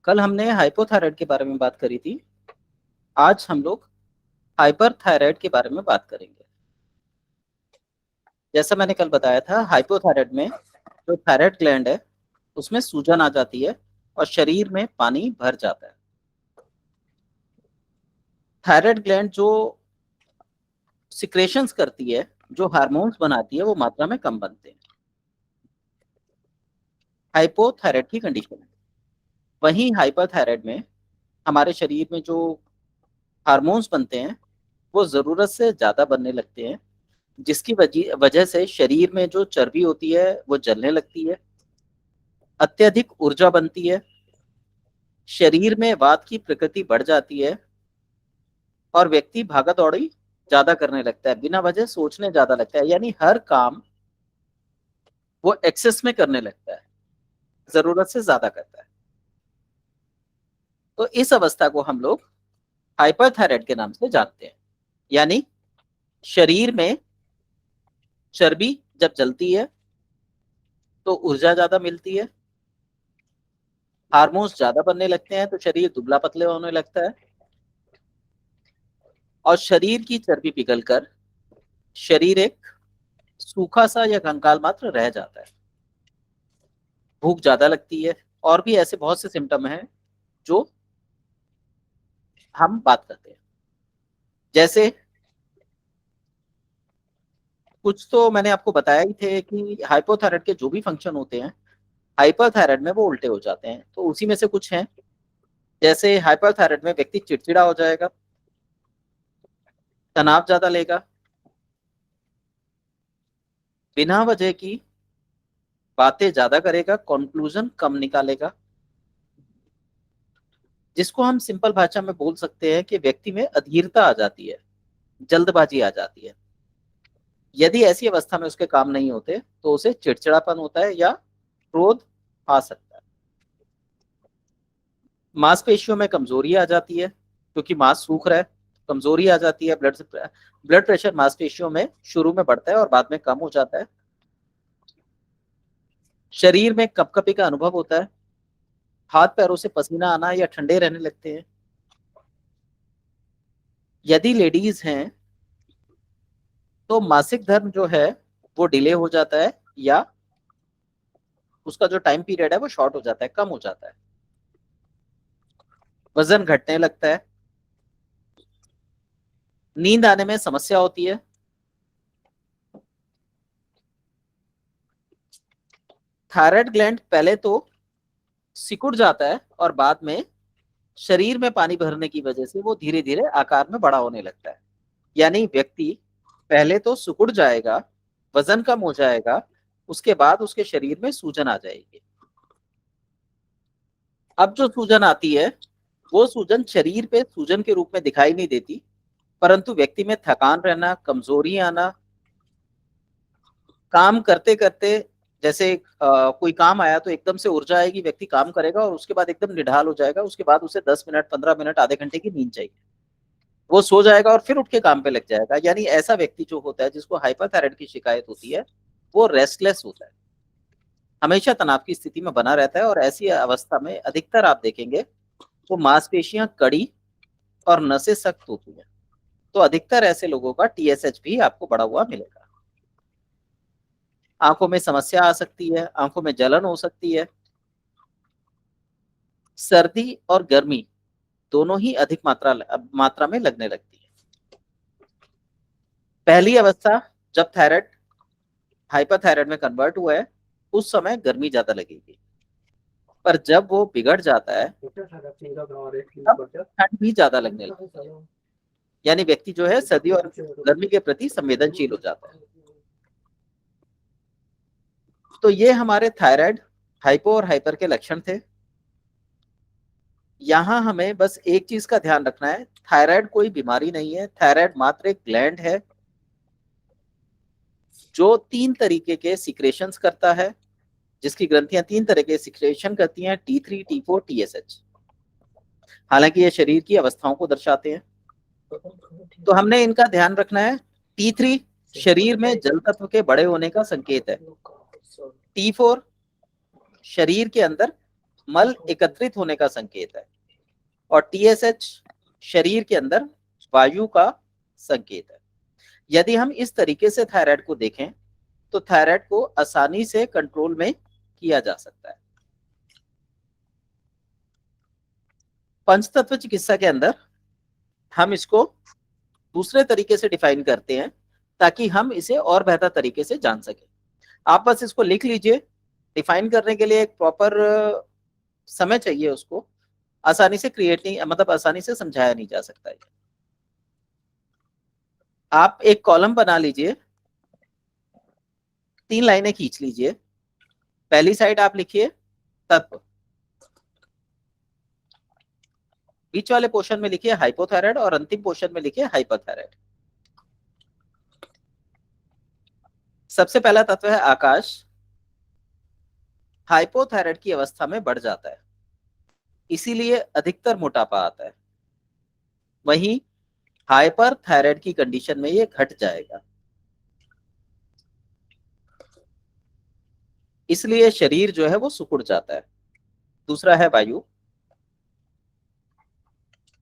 कल हमने हाइपोथायराइड के बारे में बात करी थी। आज हम लोग हाइपरथायराइड के बारे में बात करेंगे। जैसा मैंने कल बताया था, हाइपोथायराइड में जो थायराइड ग्लैंड है उसमें सूजन आ जाती है और शरीर में पानी भर जाता है। थायराइड ग्लैंड जो सिक्रेशंस करती है, जो हार्मोन्स बनाती है, वो मात्रा में कम बनते हैं। हाइपोथायराइड की कंडीशन है। वहीं हाइपरथायराइड में हमारे शरीर में जो हार्मोन्स बनते हैं वो जरूरत से ज्यादा बनने लगते हैं, जिसकी वजह वजह से शरीर में जो चर्बी होती है वो जलने लगती है, अत्यधिक ऊर्जा बनती है, शरीर में वात की प्रकृति बढ़ जाती है और व्यक्ति भागा दौड़ी ज्यादा करने लगता है, बिना वजह सोचने ज्यादा लगता है, यानी हर काम वो एक्सेस में करने लगता है, जरूरत से ज्यादा करता है। तो इस अवस्था को हम लोग हाइपरथायराइड के नाम से जानते हैं। यानी शरीर में चर्बी जब जलती है तो ऊर्जा ज्यादा मिलती है, हार्मोन्स ज्यादा बनने लगते हैं तो शरीर दुबला पतले होने लगता है और शरीर की चर्बी पिघलकर शरीर एक सूखा सा या कंकाल मात्र रह जाता है। भूख ज्यादा लगती है और भी ऐसे बहुत से सिम्टम हैं जो हम बात करते हैं। जैसे कुछ तो मैंने आपको बताया ही थे कि हाइपोथायराइड के जो भी फंक्शन होते हैं हाइपरथायराइड में वो उल्टे हो जाते हैं, तो उसी में से कुछ हैं। जैसे हाइपरथायराइड में व्यक्ति चिड़चिड़ा हो जाएगा, तनाव ज्यादा लेगा, बिना वजह की बातें ज्यादा करेगा, कंक्लूजन कम निकालेगा, जिसको हम सिंपल भाषा में बोल सकते हैं कि व्यक्ति में अधीरता आ जाती है, जल्दबाजी आ जाती है। यदि ऐसी अवस्था में उसके काम नहीं होते तो उसे चिड़चिड़ापन होता है या क्रोध आ सकता है। मांसपेशियों में कमजोरी आ जाती है क्योंकि मांस सूख रहा है, कमजोरी आ जाती है। ब्लड प्रेशर मांसपेशियों में शुरू में बढ़ता है और बाद में कम हो जाता है। शरीर में कपकपी का अनुभव होता है, हाथ पैरों से पसीना आना या ठंडे रहने लगते हैं। यदि लेडीज हैं तो मासिक धर्म जो है वो डिले हो जाता है या उसका जो टाइम पीरियड है वो शॉर्ट हो जाता है, कम हो जाता है। वजन घटने लगता है, नींद आने में समस्या होती है, थायराइड ग्लैंड पहले तो सिकुड़ जाता है और बाद में शरीर में पानी भरने की वजह से वो धीरे धीरे आकार में बड़ा होने लगता है। यानी व्यक्ति पहले तो सिकुड़ जाएगा, वजन कम हो जाएगा, उसके बाद उसके शरीर में सूजन आ जाएगी। अब जो सूजन आती है वो सूजन शरीर पे सूजन के रूप में दिखाई नहीं देती, परंतु व्यक्ति में थकान रहना, कमजोरी आना, काम करते करते जैसे कोई काम आया तो एकदम से ऊर्जा आएगी, व्यक्ति काम करेगा और उसके बाद एकदम निढाल हो जाएगा, उसके बाद उसे 10 मिनट 15 मिनट आधे घंटे की नींद चाहिए, वो सो जाएगा और फिर उठ के काम पे लग जाएगा। यानी ऐसा व्यक्ति जो होता है जिसको हाइपरथायराइड की शिकायत होती है वो रेस्टलेस होता है, हमेशा तनाव की स्थिति में बना रहता है। और ऐसी अवस्था में अधिकतर आप देखेंगे तो मांसपेशियां कड़ी और नसें सख्त होती हैं। तो अधिकतर ऐसे लोगों का टीएसएच भी आपको बढ़ा हुआ मिलेगा। आंखों में समस्या आ सकती है, आंखों में जलन हो सकती है, सर्दी और गर्मी दोनों ही अधिक मात्रा में लगने लगती है। पहली अवस्था जब थायराइड हाइपरथायराइड में कन्वर्ट हुआ है उस समय गर्मी ज्यादा लगेगी, पर जब वो बिगड़ जाता है तब ठंड भी ज्यादा लगने लगती है। यानी व्यक्ति जो है सर्दी और गर्मी के प्रति संवेदनशील हो जाता है। तो ये हमारे थायराइड, हाइपो और हाइपर के लक्षण थे। यहाँ हमें बस एक चीज का ध्यान रखना है, थायराइड कोई बीमारी नहीं है, थायराइड मात्र एक ग्लैंड है जो 3 तरीके के सिक्रेशंस करता है, जिसकी ग्रंथियां 3 तरह के सिक्रेशन करती हैं, T3, T4, TSH। हालांकि ये शरीर की अवस्थाओं को दर्शाते हैं, तो हमने इनका ध्यान रखना है। T3 शरीर में जल तत्व के बड़े होने का संकेत है। T4 शरीर के अंदर मल एकत्रित होने का संकेत है, और TSH शरीर के अंदर वायु का संकेत है। यदि हम इस तरीके से थायराइड को देखें तो थायराइड को आसानी से कंट्रोल में किया जा सकता है। पंचतत्व चिकित्सा के अंदर हम इसको दूसरे तरीके से डिफाइन करते हैं ताकि हम इसे और बेहतर तरीके से जान सकें। आप बस इसको लिख लीजिए। डिफाइन करने के लिए एक प्रॉपर समय चाहिए, उसको आसानी से क्रिएट नहीं, मतलब आसानी से समझाया नहीं जा सकता है। आप एक कॉलम बना लीजिए, 3 लाइनें खींच लीजिए। पहली साइड आप लिखिए तत्व, बीच वाले पोर्शन में लिखिए हाइपोथायराइड, और अंतिम पोर्शन में लिखिए हाइपरथायराइड। सबसे पहला तत्व है आकाश। हाइपोथायराइड की अवस्था में बढ़ जाता है, इसीलिए अधिकतर मोटापा आता है। वहीं हाइपरथायराइड की कंडीशन में ये घट जाएगा, इसलिए शरीर जो है वो सिकुड़ जाता है। दूसरा है वायु।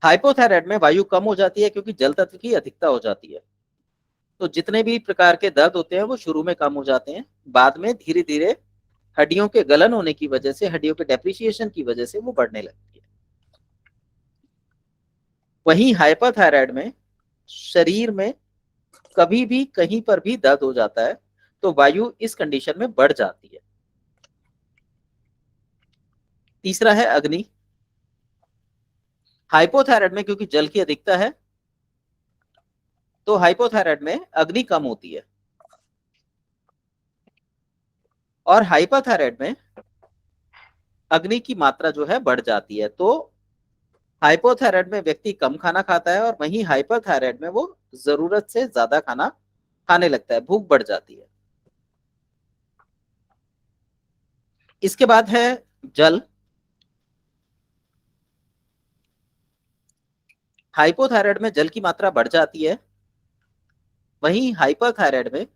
हाइपोथायराइड में वायु कम हो जाती है क्योंकि जल तत्व की अधिकता हो जाती है। तो जितने भी प्रकार के दर्द होते हैं वो शुरू में कम हो जाते हैं, बाद में धीरे धीरे हड्डियों के गलन होने की वजह से, हड्डियों के डेप्रिसिएशन की वजह से वो बढ़ने लगती है। वहीं हाइपरथायराइड में शरीर में कभी भी कहीं पर भी दर्द हो जाता है तो वायु इस कंडीशन में बढ़ जाती है। तीसरा है अग्नि। हाइपोथायराइड में क्योंकि जल की अधिकता है तो हाइपोथायराइड में अग्नि कम होती है, और हाइपरथायराइड में अग्नि की मात्रा जो है बढ़ जाती है। तो हाइपोथायराइड में व्यक्ति कम खाना खाता है, और वहीं हाइपरथायराइड में वो जरूरत से ज्यादा खाना खाने लगता है, भूख बढ़ जाती है। इसके बाद है जल। हाइपोथायराइड में जल की मात्रा बढ़ जाती है, वहीं हाइपरथायराइड में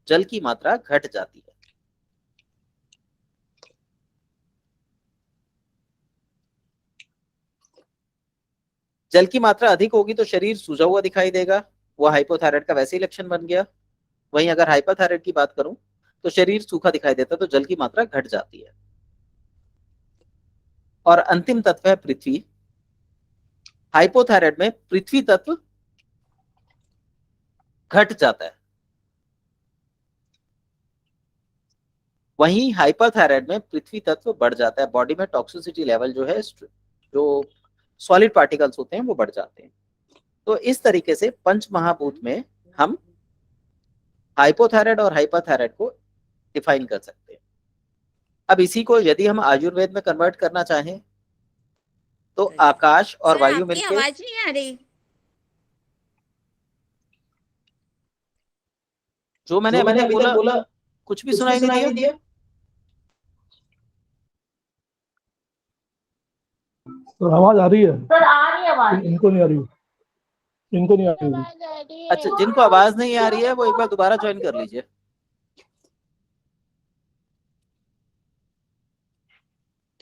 जल की मात्रा घट जाती है। जल की मात्रा अधिक होगी तो शरीर सूजा हुआ दिखाई देगा, वो हाइपोथायराइड का वैसे ही लक्षण बन गया। वहीं अगर हाइपरथायराइड की बात करूं तो शरीर सूखा दिखाई देता है, तो जल की मात्रा घट जाती है। और अंतिम तत्व है पृथ्वी। हाइपोथायराइड में पृथ्वी तत्व घट जाता है, वहीं हाइपरथायराइड में पृथ्वी तत्व बढ़ जाता है। बॉडी में टॉक्सिसिटी लेवल जो है, जो सॉलिड पार्टिकल्स होते हैं वो बढ़ जाते हैं। तो इस तरीके से पंच महाभूत में हम हाइपोथायराइड और हाइपरथायराइड को डिफाइन कर सकते हैं। अब इसी को यदि हम आयुर्वेद में कन्वर्ट करना चाहें तो आकाश और सर वायु आपकी मिलके, आवाज नहीं आ रही। जो मैंने जो अभी मैंने तक अभी तक बोला बोला कुछ भी कुछ भी सुनाई नहीं सुनाई दिया। नहीं दिया। तो आवाज आ रही है? सर आ रही है आवाज। इनको नहीं आ रही, इनको नहीं आ रही होगी। आवाज आ रही अच्छा, है। जिनको आवाज नहीं आ रही है वो एक बार दोबारा ज्वाइन कर लीजिए।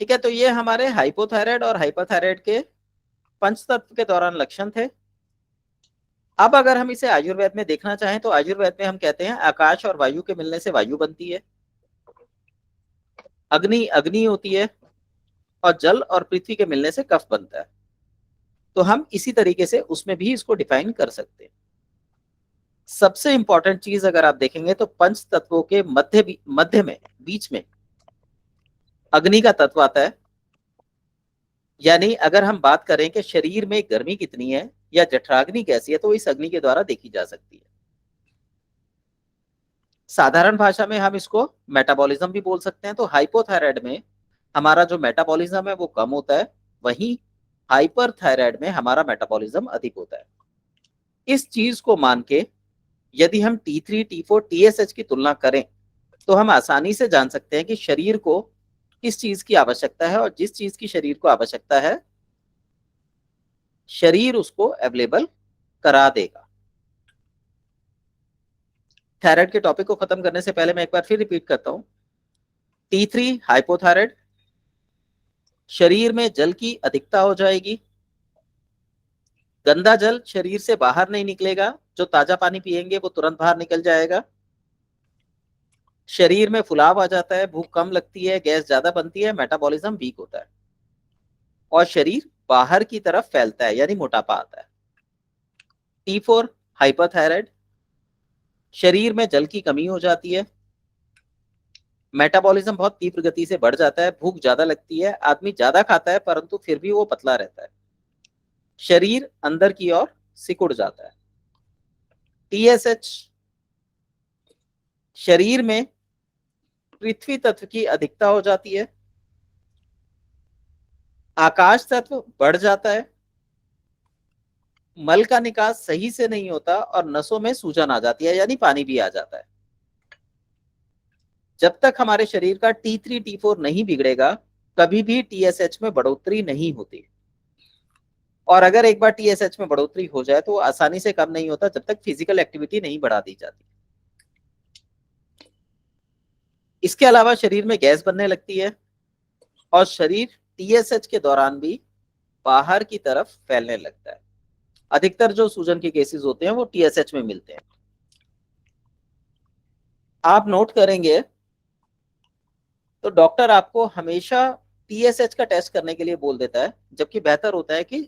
ठीक है, तो ये हमारे हाइपोथायराइड और हाइपरथायराइड के पंचतत्व के दौरान लक्षण थे। अब अगर हम इसे आयुर्वेद में देखना चाहें तो आयुर्वेद में हम कहते हैं आकाश और वायु के मिलने से वायु बनती है, अग्नि अग्नि होती है, और जल और पृथ्वी के मिलने से कफ बनता है। तो हम इसी तरीके से उसमें भी इसको डिफाइन कर सकते हैं। सबसे इंपॉर्टेंट चीज अगर आप देखेंगे तो पंच तत्वों के मध्य में, बीच में अग्नि का तत्व आता है। यानी अगर हम बात करें कि शरीर में गर्मी कितनी है या जठराग्नि कैसी है, तो इस अग्नि के द्वारा देखी जा सकती है। साधारण भाषा में हम इसको मेटाबॉलिज्म भी बोल सकते हैं। तो हाइपोथायराइड में हमारा जो मेटाबॉलिज्म है वो कम होता है, वहीं हाइपरथायराइड में हमारा मेटाबॉलिज्म अधिक होता है। इस चीज को मान के यदि हम T3, T4, TSH की तुलना करें तो हम आसानी से जान सकते हैं कि शरीर को किस चीज की आवश्यकता है, और जिस चीज की शरीर को आवश्यकता है शरीर उसको अवेलेबल करा देगा। थायराइड के टॉपिक को खत्म करने से पहले मैं एक बार फिर रिपीट करता हूं। T3 हाइपोथायराइड, शरीर में जल की अधिकता हो जाएगी, गंदा जल शरीर से बाहर नहीं निकलेगा, जो ताजा पानी पिएंगे वो तुरंत बाहर निकल जाएगा, शरीर में फुलाव आ जाता है, भूख कम लगती है, गैस ज्यादा बनती है, मेटाबॉलिज्म वीक होता है और शरीर बाहर की तरफ फैलता है यानी मोटापा आता है। T4 हाइपरथायराइड, शरीर में जल की कमी हो जाती है, मेटाबॉलिज्म बहुत तीव्र गति से बढ़ जाता है, भूख ज्यादा लगती है, आदमी ज्यादा खाता है परंतु फिर भी वो पतला रहता है, शरीर अंदर की ओर सिकुड़ जाता है। TSH, शरीर में पृथ्वी तत्व की अधिकता हो जाती है, आकाश तत्व बढ़ जाता है, मल का निकास सही से नहीं होता और नसों में सूजन आ जाती है यानी पानी भी आ जाता है। जब तक हमारे शरीर का T3 T4 नहीं बिगड़ेगा कभी भी TSH में बढ़ोतरी नहीं होती, और अगर एक बार TSH में बढ़ोतरी हो जाए तो आसानी से कम नहीं होता जब तक फिजिकल एक्टिविटी नहीं बढ़ा दी जाती। इसके अलावा शरीर में गैस बनने लगती है और शरीर TSH के दौरान भी बाहर की तरफ फैलने लगता है। अधिकतर जो सूजन के केसेस होते हैं वो TSH में मिलते हैं। आप नोट करेंगे तो डॉक्टर आपको हमेशा TSH का टेस्ट करने के लिए बोल देता है, जबकि बेहतर होता है कि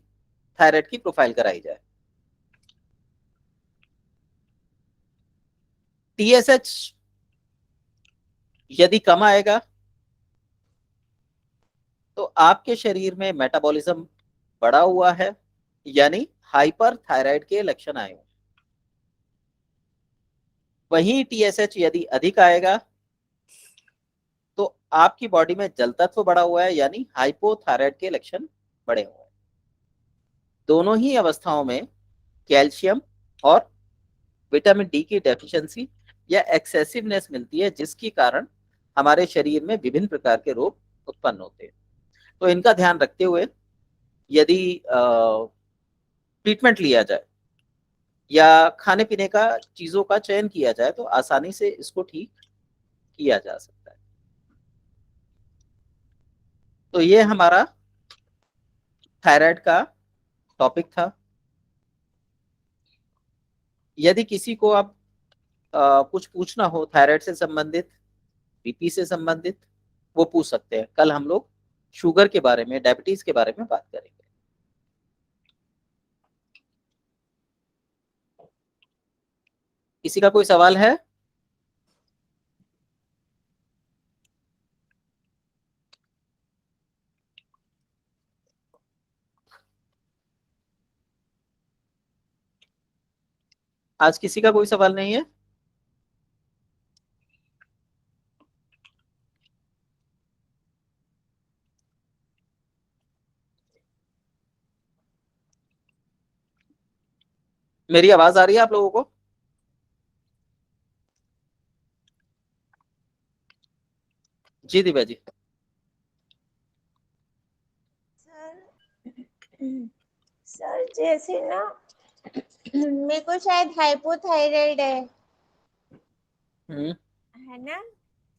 थायराइड की प्रोफाइल कराई जाए। TSH यदि कम आएगा तो आपके शरीर में मेटाबॉलिज्म बढ़ा हुआ है यानी हाइपर थायराइड के लक्षण आए। वहीं TSH यदि अधिक आएगा तो आपकी बॉडी में जल तत्व बढ़ा हुआ है यानी हाइपोथायराइड के लक्षण बढ़े हुए हैं। दोनों ही अवस्थाओं में कैल्शियम और विटामिन डी की डेफिशिएंसी या एक्सेसिवनेस मिलती है, जिसके कारण हमारे शरीर में विभिन्न प्रकार के रोग उत्पन्न होते हैं। तो इनका ध्यान रखते हुए यदि ट्रीटमेंट लिया जाए या खाने पीने का चीजों का चयन किया जाए तो आसानी से इसको ठीक किया जा सकता है। तो ये हमारा थायराइड का टॉपिक था। यदि किसी को आप कुछ पूछना हो थायराइड से संबंधित, बीपी से संबंधित, वो पूछ सकते हैं। कल हम लोग शुगर के बारे में, डायबिटीज के बारे में बात करेंगे। किसी का कोई सवाल है? आज किसी का कोई सवाल नहीं है? मेरी आवाज आ रही है आप लोगों को? जी दिव्या जी। सर जैसे ना मेरे को शायद हाइपोथायराइड है ना?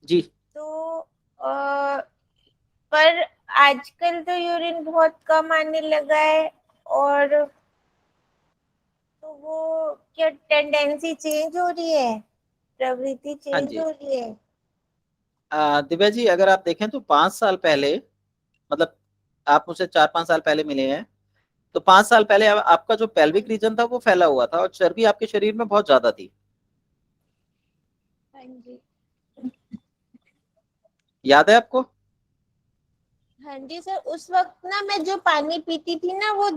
जी। तो पर आजकल तो यूरिन बहुत कम आने लगा है, और तो वो क्या टेंडेंसी चेंज हो रही है, प्रवृत्ति हाँ चेंज जी। हो रही है? दिव्या जी, अगर आप देखें तो 5 साल पहले, मतलब आप मुझसे 4-5 साल पहले मिले हैं, तो 5 साल पहले आपका जो पेल्विक रीजन था वो फैला हुआ था और चर्बी आपके शरीर में बहुत ज्यादा थी। हाँ जी। याद है आपको? हाँ जी सर, उस वक्त ना मैं जो पानी पीती थी ना वो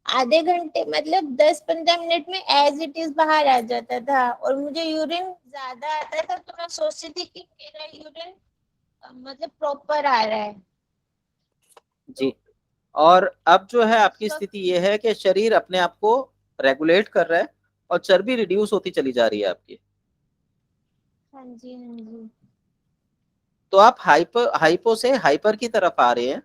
आधे घंटे मतलब 10-15 मिनट में एज इट इज बाहर आ जाता था, और मुझे यूरिन ज्यादा आता था, तो मैं सोचती थी कि मेरा यूरिन मतलब प्रॉपर आ रहा है। जी। और अब जो है उस आपकी वक्त स्थिति ये है कि शरीर अपने आप को रेगुलेट कर रहा है और चर्बी रिड्यूस होती चली जा रही है आपकी। हाँ जी, हाँ जी। तो आप हाइपो से हाइपर की तरफ आ रहे हैं।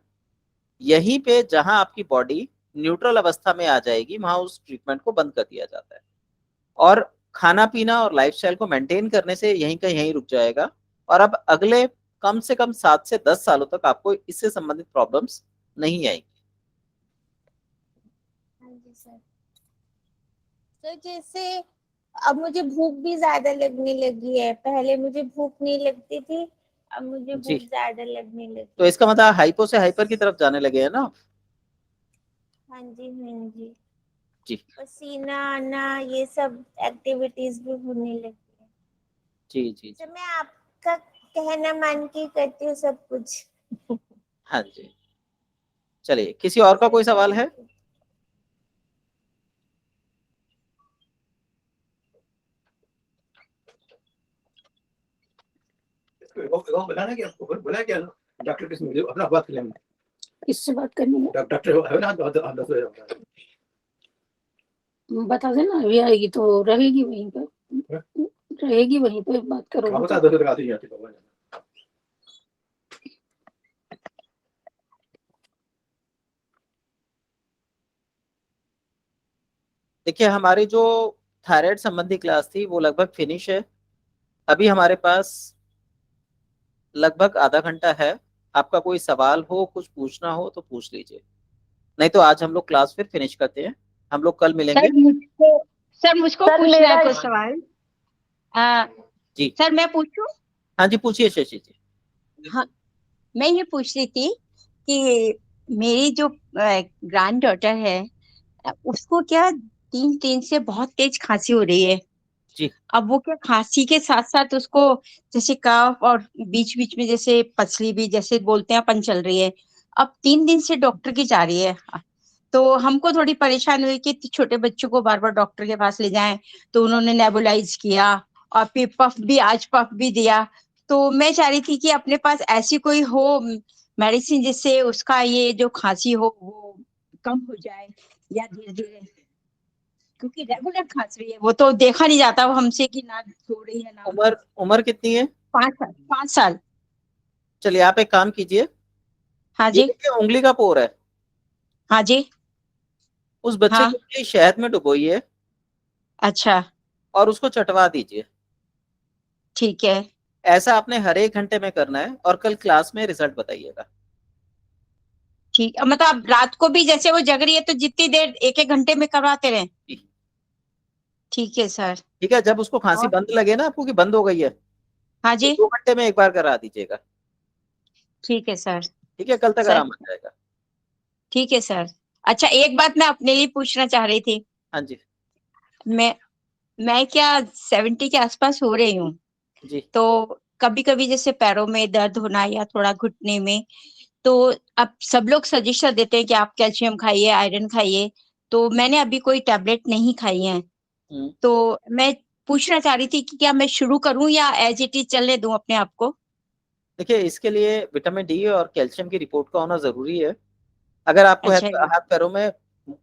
यहीं पे जहां आपकी बॉडी न्यूट्रल अवस्था में आ जाएगी वहां उस ट्रीटमेंट को बंद कर दिया जाता है और खाना पीना और लाइफस्टाइल को मेंटेन करने से यहीं का यहीं रुक जाएगा। और अब अगले कम से कम 7 से 10 सालों तक आपको इससे संबंधित प्रॉब्लम्स नहीं आएंगी। हाँ जी सर। तो जैसे अब मुझे भूख भी ज्यादा लगने लगी है, पहले मुझे भूख नहीं लगती थी, अब मुझे जी। भूख ज्यादा लगने लगी। तो इसका मतलब हाइपो से हाइपर की तरफ जाने लगे हैं ना। हाँ जी हाँ जी। जी पसीना आना ये सब एक्टिविटीज भी होने लगी है। जी जी तो जी। मैं आपका कहना मान के करती हूँ सब कुछ। हाँ जी, चलिए किसी और का कोई सवाल है? बोला ना कि आपको बोला क्या डॉक्टर किसने मुझे अपना बात कर लेंगे, किससे बात करनी है? डॉक्टर है ना, बता देना, अभी आएगी तो रहेगी वहीं पे, रहेगी वहीं पे, बात करो। बता दो तो आती जाती है। देखिए हमारी जो थायराइड संबंधी क्लास थी वो लगभग फिनिश है। अभी हमारे पास लगभग आधा घंटा है। आपका कोई सवाल हो, कुछ पूछना हो तो पूछ लीजिए, नहीं तो आज हम लोग क्लास फिर फिनिश करते हैं। हम लोग कल मिलेंगे। सर मुझको पूछना है कुछ सवाल। जी सर मैं पूछूं? हाँ जी, पूछिए शशि जी। हाँ, मैं ये पूछ रही थी कि मेरी जो ग्रैंड डॉटर है, उसको क्या 3 दिन से बहुत तेज खांसी हो रही है। जी अब वो क्या खांसी के साथ साथ उसको जैसे कफ और बीच बीच में जैसे पसली भी जैसे बोलते हैं अपन चल रही है। अब 3 दिन से डॉक्टर की जा रही है। तो हमको थोड़ी परेशानी हुई कि छोटे बच्चों को बार बार डॉक्टर के पास ले जाएं, तो उन्होंने नेबुलाइज किया और फिर पफ भी दिया। तो मैं चाह रही थी कि अपने पास ऐसी कोई हो मेडिसिन जिससे उसका ये जो खांसी हो वो कम हो जाए या धीरे धीरे, क्योंकि रेगुलर खांस रही है। वो तो देखा नहीं जाता वो हमसे कि ना सो रही है ना। उम्र उम्र कितनी है? 5 साल 5 साल। चलिए आप एक काम कीजिए, हाँ ये जी। देखिए उंगली का पोर है, हाँ जी। उस बच्चे हाँ। की उंगली शहद में डुबोइए अच्छा। और उसको चटवा दीजिए। ठीक है। ऐसा आपने हर 1 घंटे में करना है और कल क्लास में रिजल्ट बताइएगा। ठीक, मतलब अब रात को भी जैसे वो जग रही है तो जितनी देर 1-1 घंटे में करवाते रहे। जी, ठीक है सर। ठीक है, जब उसको खांसी और बंद लगे ना आपको कि बंद हो गई है, हाँ तो जी। 2 घंटे में एक बार करा दीजिएगा। ठीक है सर। ठीक है, कल तक सर आराम आ जाएगा। ठीक है सर। अच्छा, एक बात मैं अपने लिए पूछना चाह रही थी। हाँ जी मैं मैं क्या 70 के आसपास हो रही हूँ। जी। तो कभी कभी जैसे पैरों में दर्द होना या थोड़ा घुटने में, तो अब सब लोग सजेशन देते हैं कि आप कैल्शियम खाइए, आयरन खाइए। तो मैंने अभी कोई टैबलेट नहीं खाई है। हम्म। तो मैं पूछना चाह रही थी कि क्या मैं शुरू करूं या एज इट इज चलने दूं अपने आप को? देखिए इसके लिए विटामिन डी और कैल्शियम की रिपोर्ट का होना जरूरी है। अगर आपको अच्छा जी। हाथ पैरों में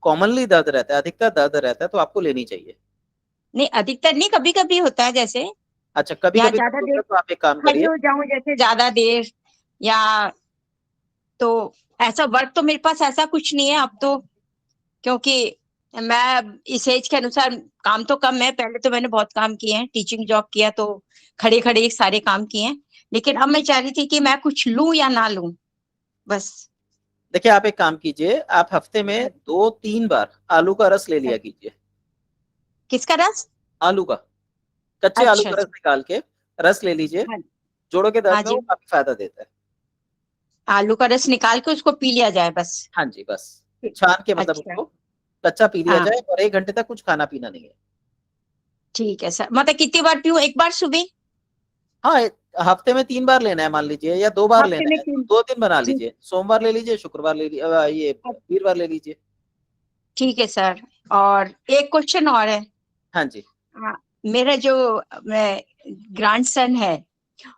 कॉमनली दर्द रहता है, अधिकतर दर्द रहता है, तो आपको लेनी चाहिए। नहीं, अधिकतर नहीं, कभी कभी होता है जैसे, अच्छा, कभी या कभी ज्यादा दर्द होता देर है तो आप एक काम खड़ी करिए। हो जाऊं जैसे ज्यादा देर, या तो ऐसा वर्क तो मेरे पास ऐसा कुछ नहीं है अब तो, क्योंकि मैं इस एज के अनुसार काम तो कम है। पहले तो मैंने बहुत काम किए हैं, टीचिंग जॉब किया तो खड़े खड़े सारे काम किए हैं। लेकिन अब मैं चाह रही थी कि मैं कुछ लूं या ना लूं, बस। देखिए आप एक काम कीजिए, आप हफ्ते में 2-3 बार आलू का रस ले लिया कीजिए। किसका रस? आलू का, कच्चे आलू अच्छा का रस अच्छा। निकाल के रस ले लीजिए। हाँ। जोड़ों के हाँ दर्द में वो जी। काफी फायदा देता है। आलू का रस निकाल के उसको पी लिया जाए बस? हाँ जी, बस छान के, मतलब अच्छा। उसको कच्चा पी लिया हाँ जाए और 1 घंटे तक कुछ खाना पीना नहीं है। ठीक है सर। मतलब कितनी बार पीऊं? एक बार सुबह? हाँ, हफ्ते में 3 बार लेना है मान लीजिए, या 2 बार हफ्ते लेना में है, 3? 2 दिन बना ठीक। लीजिए, सोमवार ले लीजिए, शुक्रवार ले लीजिए, ये वीरवार ले लीजिए। ठीक है सर। और एक क्वेश्चन और है। हाँ जी हाँ, मेरा जो ग्रैंड सन है,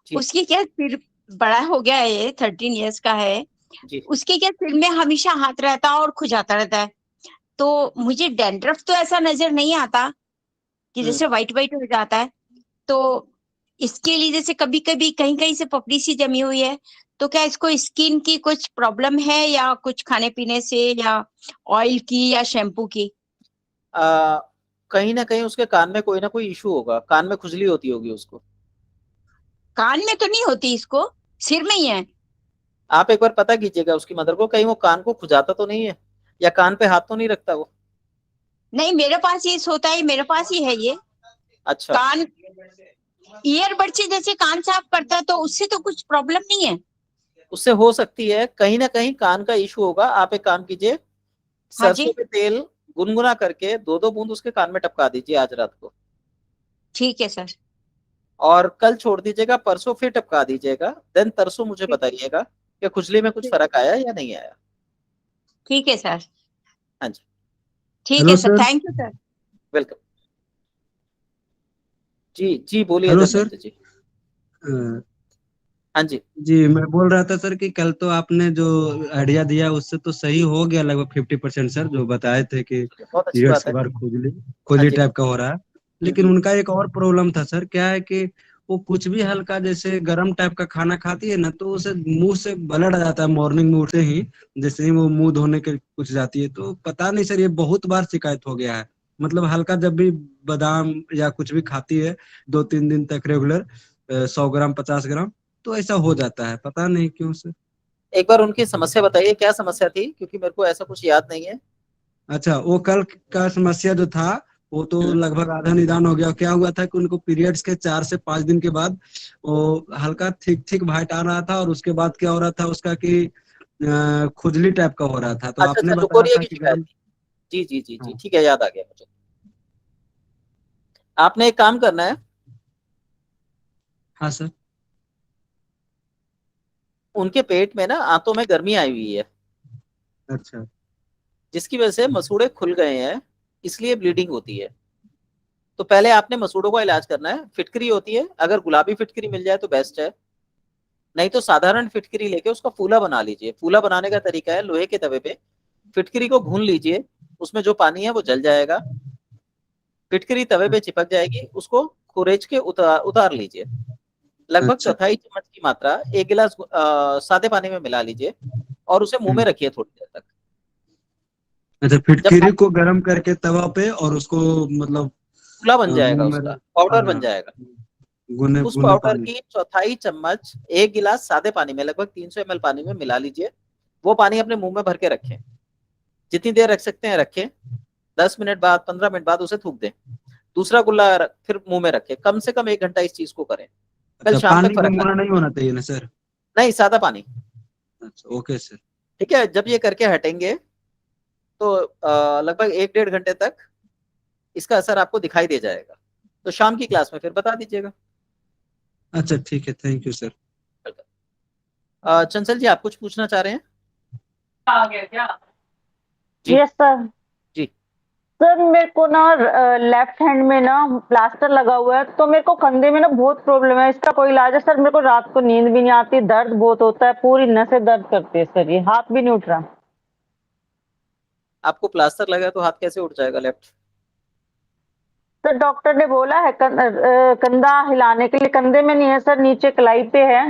जी उसकी क्या सिर बड़ा हो गया है, ये 13 इयर्स का है। जी। उसके क्या सिर में हमेशा हाथ रहता है और खुजाता रहता है। तो मुझे डैंड्रफ तो ऐसा नजर नहीं आता कि हम्म। जैसे व्हाइट व्हाइट हो जाता है। तो इसके लिए जैसे कभी कभी कहीं कहीं से पपड़ी सी जमी हुई है, तो क्या इसको स्किन की कुछ प्रॉब्लम है या कुछ खाने पीने से या ऑयल की या शैम्पू की? आ, कहीं ना कहीं उसके कान में कोई ना कोई इशू होगा, कान में खुजली होती होगी उसको। कान में तो नहीं होती इसको। सिर में ही है। आप एक बार पता कीजिएगा उसकी मदर को, कहीं वो कान को खुजाता तो नहीं है, या कान पे हाथ तो नहीं रखता वो। नहीं, मेरे पास ये सोता है, मेरे पास ही है ये। अच्छा, कान, ईयरबड से जैसे कान साफ करता है, तो उससे तो कुछ प्रॉब्लम नहीं है। उससे हो सकती है कहीं ना कहीं कान का इशू होगा। आप एक काम कीजिए, हाँ सरसों जी, के तेल गुनगुना करके 2-2 बूंद उसके कान में टपका दीजिए आज रात को, ठीक है सर। और कल छोड़ दीजिएगा, परसों फिर टपका दीजिएगा, देन तरसों मुझे ठीक बताइएगा कि खुजली में कुछ ठीक फर्क आया या नहीं आया। ठीक है सर। हाँ जी, ठीक हेलो है sir, sir. Thank you sir. Welcome. जी जी, बोलिए हेलो सर। धर्मेंद्र जी। अ, हाँ जी, जी मैं बोल रहा था सर कि कल तो आपने जो आइडिया दिया उससे तो सही हो गया लगभग 50% सर, जो बताए थे कि बहुत अच्छी पीरियड्स बात के है। बाद खुजली हाँ खुजली जी। टाइप का हो रहा है। लेकिन हम्म। उनका एक और प्रॉब्लम था सर, क्या है कि वो कुछ भी हल्का जैसे गर्म टाइप का खाना खाती है ना, तो उसे मुंह से ब्लड आ जाता है मॉर्निंग में उठते ही। जैसे ही वो मुंह धोने के कुछ जाती है, तो पता नहीं सर, ये बहुत बार शिकायत हो गया है। मतलब हल्का जब भी बादाम या कुछ भी खाती है 2-3 दिन तक रेगुलर 100 ग्राम 50 ग्राम, तो ऐसा हो जाता है, पता नहीं क्यों सर। एक बार उनकी समस्या बताइए, क्या समस्या थी, क्योंकि मेरे को ऐसा कुछ याद नहीं है। अच्छा, वो कल का समस्या जो था वो तो हम्म। लगभग आधा निदान हो गया। क्या हुआ था कि उनको पीरियड्स के 4 से 5 दिन के बाद वो हल्का ठीक ठीक वाइट आ रहा था, और उसके बाद क्या हो रहा था उसका कि खुजली टाइप का हो रहा था, तो अच्छा आपने अच्छा, बताया लुकोरिया था की कि शिकायत गर्म। थी। जी जी जी जी, हाँ। ठीक है, याद आ गया मुझे। आपने एक काम करना है, हाँ सर। उनके पेट में ना आंतों में गर्मी आई हुई है, अच्छा। जिसकी वजह से मसूड़े खुल गए हैं, इसलिए ब्लीडिंग होती है। तो पहले आपने मसूड़ों का इलाज करना है। फिटकरी होती है, अगर गुलाबी फिटकरी मिल जाए तो बेस्ट है, नहीं तो साधारण फिटकरी लेके उसका फूला बना लीजिए। फूला बनाने का तरीका है, लोहे के तवे पे फिटकरी को भून लीजिए, उसमें जो पानी है वो जल जाएगा, फिटकरी तवे पे चिपक जाएगी, उसको खुरेच के उतार लीजिए। लगभग अच्छा। चौथाई चम्मच की मात्रा 1 गिलास सादे पानी में मिला लीजिए, और उसे मुंह में हम्म। रखिए थोड़ी देर तक। अच्छा, जब फिटकिरी को गर्म करके तवा पे और उसको मतलब फूला बन जाएगा, मुंह में उसका पाउडर बन हाँ, जाएगा। गुने उस गुने पाउडर पानी। की चौथाई चम्मच 1 गिलास सादे पानी में, लगभग 300 ml पानी में मिला लीजिए। वो पानी अपने मुंह में भर के रखें, जितनी देर रख सकते हैं रखें। 10 मिनट बाद, 15 मिनट बाद उसे थूक दें। दूसरा गुल्ला फिर मुंह में रखें। कम से कम 1 घंटा इस चीज को करें, कल अच्छा, शाम तक पानी फर्क आ गुनगुना नहीं होना चाहिए ना सर? नहीं, सादा पानी। अच्छा, ओके सर। ठीक है, जब ये करके हटेंगे तो लगभग 1-1.5 घंटे तक इसका असर आपको दिखाई दे जाएगा। तो शाम की क्लास में फिर बता दीजिएगा। अच्छा ठीक है, थैंक यू सर। चंचल जी, आप कुछ पूछना चाह रहे हैं? आ गया क्या? जी यस सर। जी। सर मेरे को ना लेफ्ट हैंड में ना प्लास्टर लगा हुआ है, तो मेरे को कंधे में ना बहुत प्रॉब्लम है। इसका कोई इलाज है सर? मेरे को रात को नींद भी नहीं आती, दर्द बहुत होता है, पूरी नसें दर्द करती है सर, ये हाथ भी नहीं उठ रहा। आपको प्लास्टर लगा है तो हाथ कैसे उठ जाएगा लेफ्ट? सर डॉक्टर ने बोला है कंधा हिलाने के लिए, कंधे में नहीं है सर, नीचे कलाई पे है।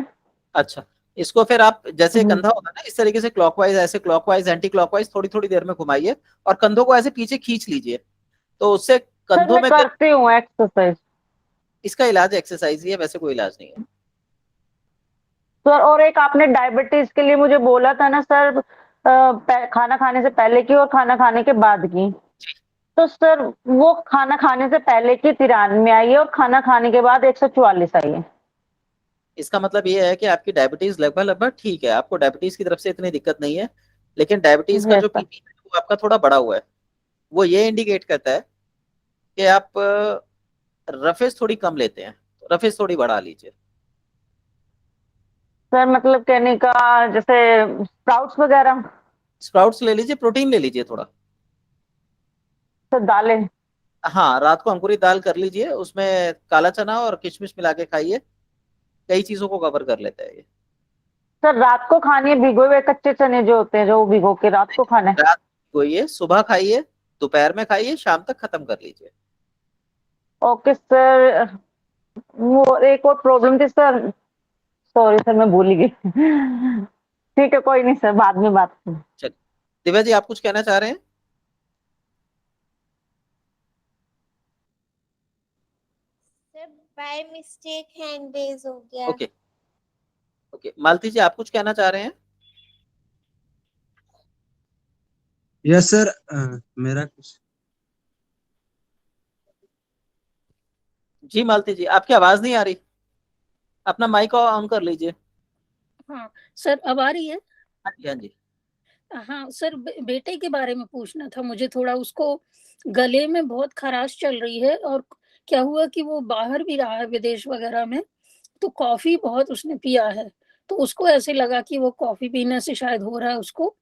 अच्छा, इसको फिर आप जैसे हम्म। कंधा होता है ना, इस तरीके से क्लॉकवाइज, ऐसे क्लॉकवाइज एंटी क्लॉकवाइज थोड़ी थोड़ी देर में घुमाइए, और कंधों को ऐसे पीछे खींच लीजिए, तो उससे सर कंधों मैं में करती हूँ एक्सरसाइज। इसका इलाज एक्सरसाइज ही है, वैसे कोई इलाज नहीं है। सर और एक आपने डायबिटीज के लिए मुझे बोला था ना सर, खाना खाने से पहले की और खाना खाने के बाद की। तो सर वो खाना खाने से पहले की 93 आई है और खाना खाने के बाद 144 आई है। इसका मतलब ये है कि आपकी डायबिटीज लगभग लगभग ठीक है, आपको डायबिटीज की तरफ से इतनी दिक्कत नहीं है, लेकिन डायबिटीज का यस जो सर। बीपी है वो आपका थोड़ा बढ़ा हुआ है। वो ये इंडिकेट करता है कि आप रफेज थोड़ी कम लेते हैं, तो रफेज थोड़ी बढ़ा लीजिए। सर मतलब कहने का जैसे स्प्राउट्स वगैरह। स्प्राउट्स ले लीजिए, प्रोटीन ले लीजिए थोड़ा। सर दालें। हाँ, रात को अंकुरित दाल कर लीजिए, उसमें काला चना और किशमिश मिला के खाइए, कई चीजों को कवर कर लेता है ये। सर रात को खानी है भिगोए हुए कच्चे चने जो होते हैं, जो वो भिगो के रात को खाना है। रात को ये सुबह खाइए, दोपहर में खाइए, शाम तक खत्म कर लीजिए। Okay sir. वो एक और प्रॉब्लम थी सर, सॉरी सर मैं भूल ही गई। ठीक है कोई नहीं सर, बाद में बात करें। चलिए, दिव्या जी, आप कुछ कहना चाह रहे हैं? Sir by mistake hand raise हो गया। ओके ओके, मालती जी आप कुछ कहना चाह रहे हैं? यस सर, मेरा कुछ जी मालती जी, आपकी आवाज नहीं आ रही, अपना माइक ऑन कर लीजिए। हाँ सर, अब आ रही है? हाँ जी, हाँ जी। हाँ सर, बेटे के बारे में पूछना था मुझे थोड़ा। उसको गले में बहुत खराश चल रही है, और क्या हुआ कि वो बाहर भी रहा है विदेश वगैरह में, तो कॉफी बहुत उसने पिया है, तो उसको ऐसे लगा कि वो कॉफी पीने से शायद हो रहा है उसको।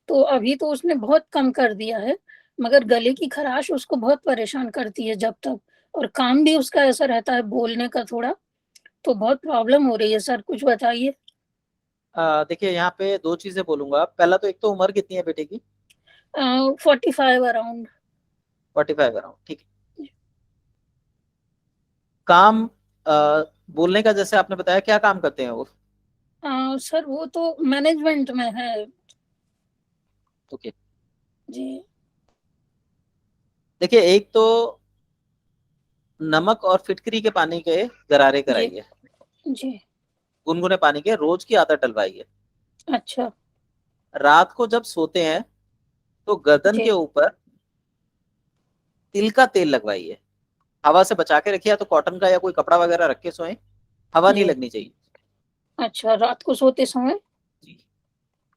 तो अभी तो उसने बहुत कम कर दिया है, मगर गले की खराश उसको बहुत परेशान करती है जब तक, और काम भी उसका ऐसा रहता है बोलने का थोड़ा, तो बहुत प्रॉब्लम हो रही है सर, कुछ बताइए। देखिए यहाँ पे दो चीजें बोलूंगा। पहला तो एक तो उम्र कितनी है बेटे की? 45 अराउंड। 45 अराउंड, ठीक है। काम बोलने का जैसे आपने बताया, क्या काम करते हैं वो? सर वो तो मैनेजमेंट में है ओके, जी। देखिए एक तो नमक और फिटकरी के पानी के गरारे जी कराइए, जी। गुनगुने पानी के रोज की आदत डलवाइए। अच्छा रात को जब सोते हैं तो गर्दन जी। के ऊपर तिल का तेल लगवाइए, हवा से बचा के रखिए, या तो कॉटन का या कोई कपड़ा वगैरह रख के सोएं, हवा नहीं जी लगनी चाहिए। अच्छा, रात को सोते समय जी,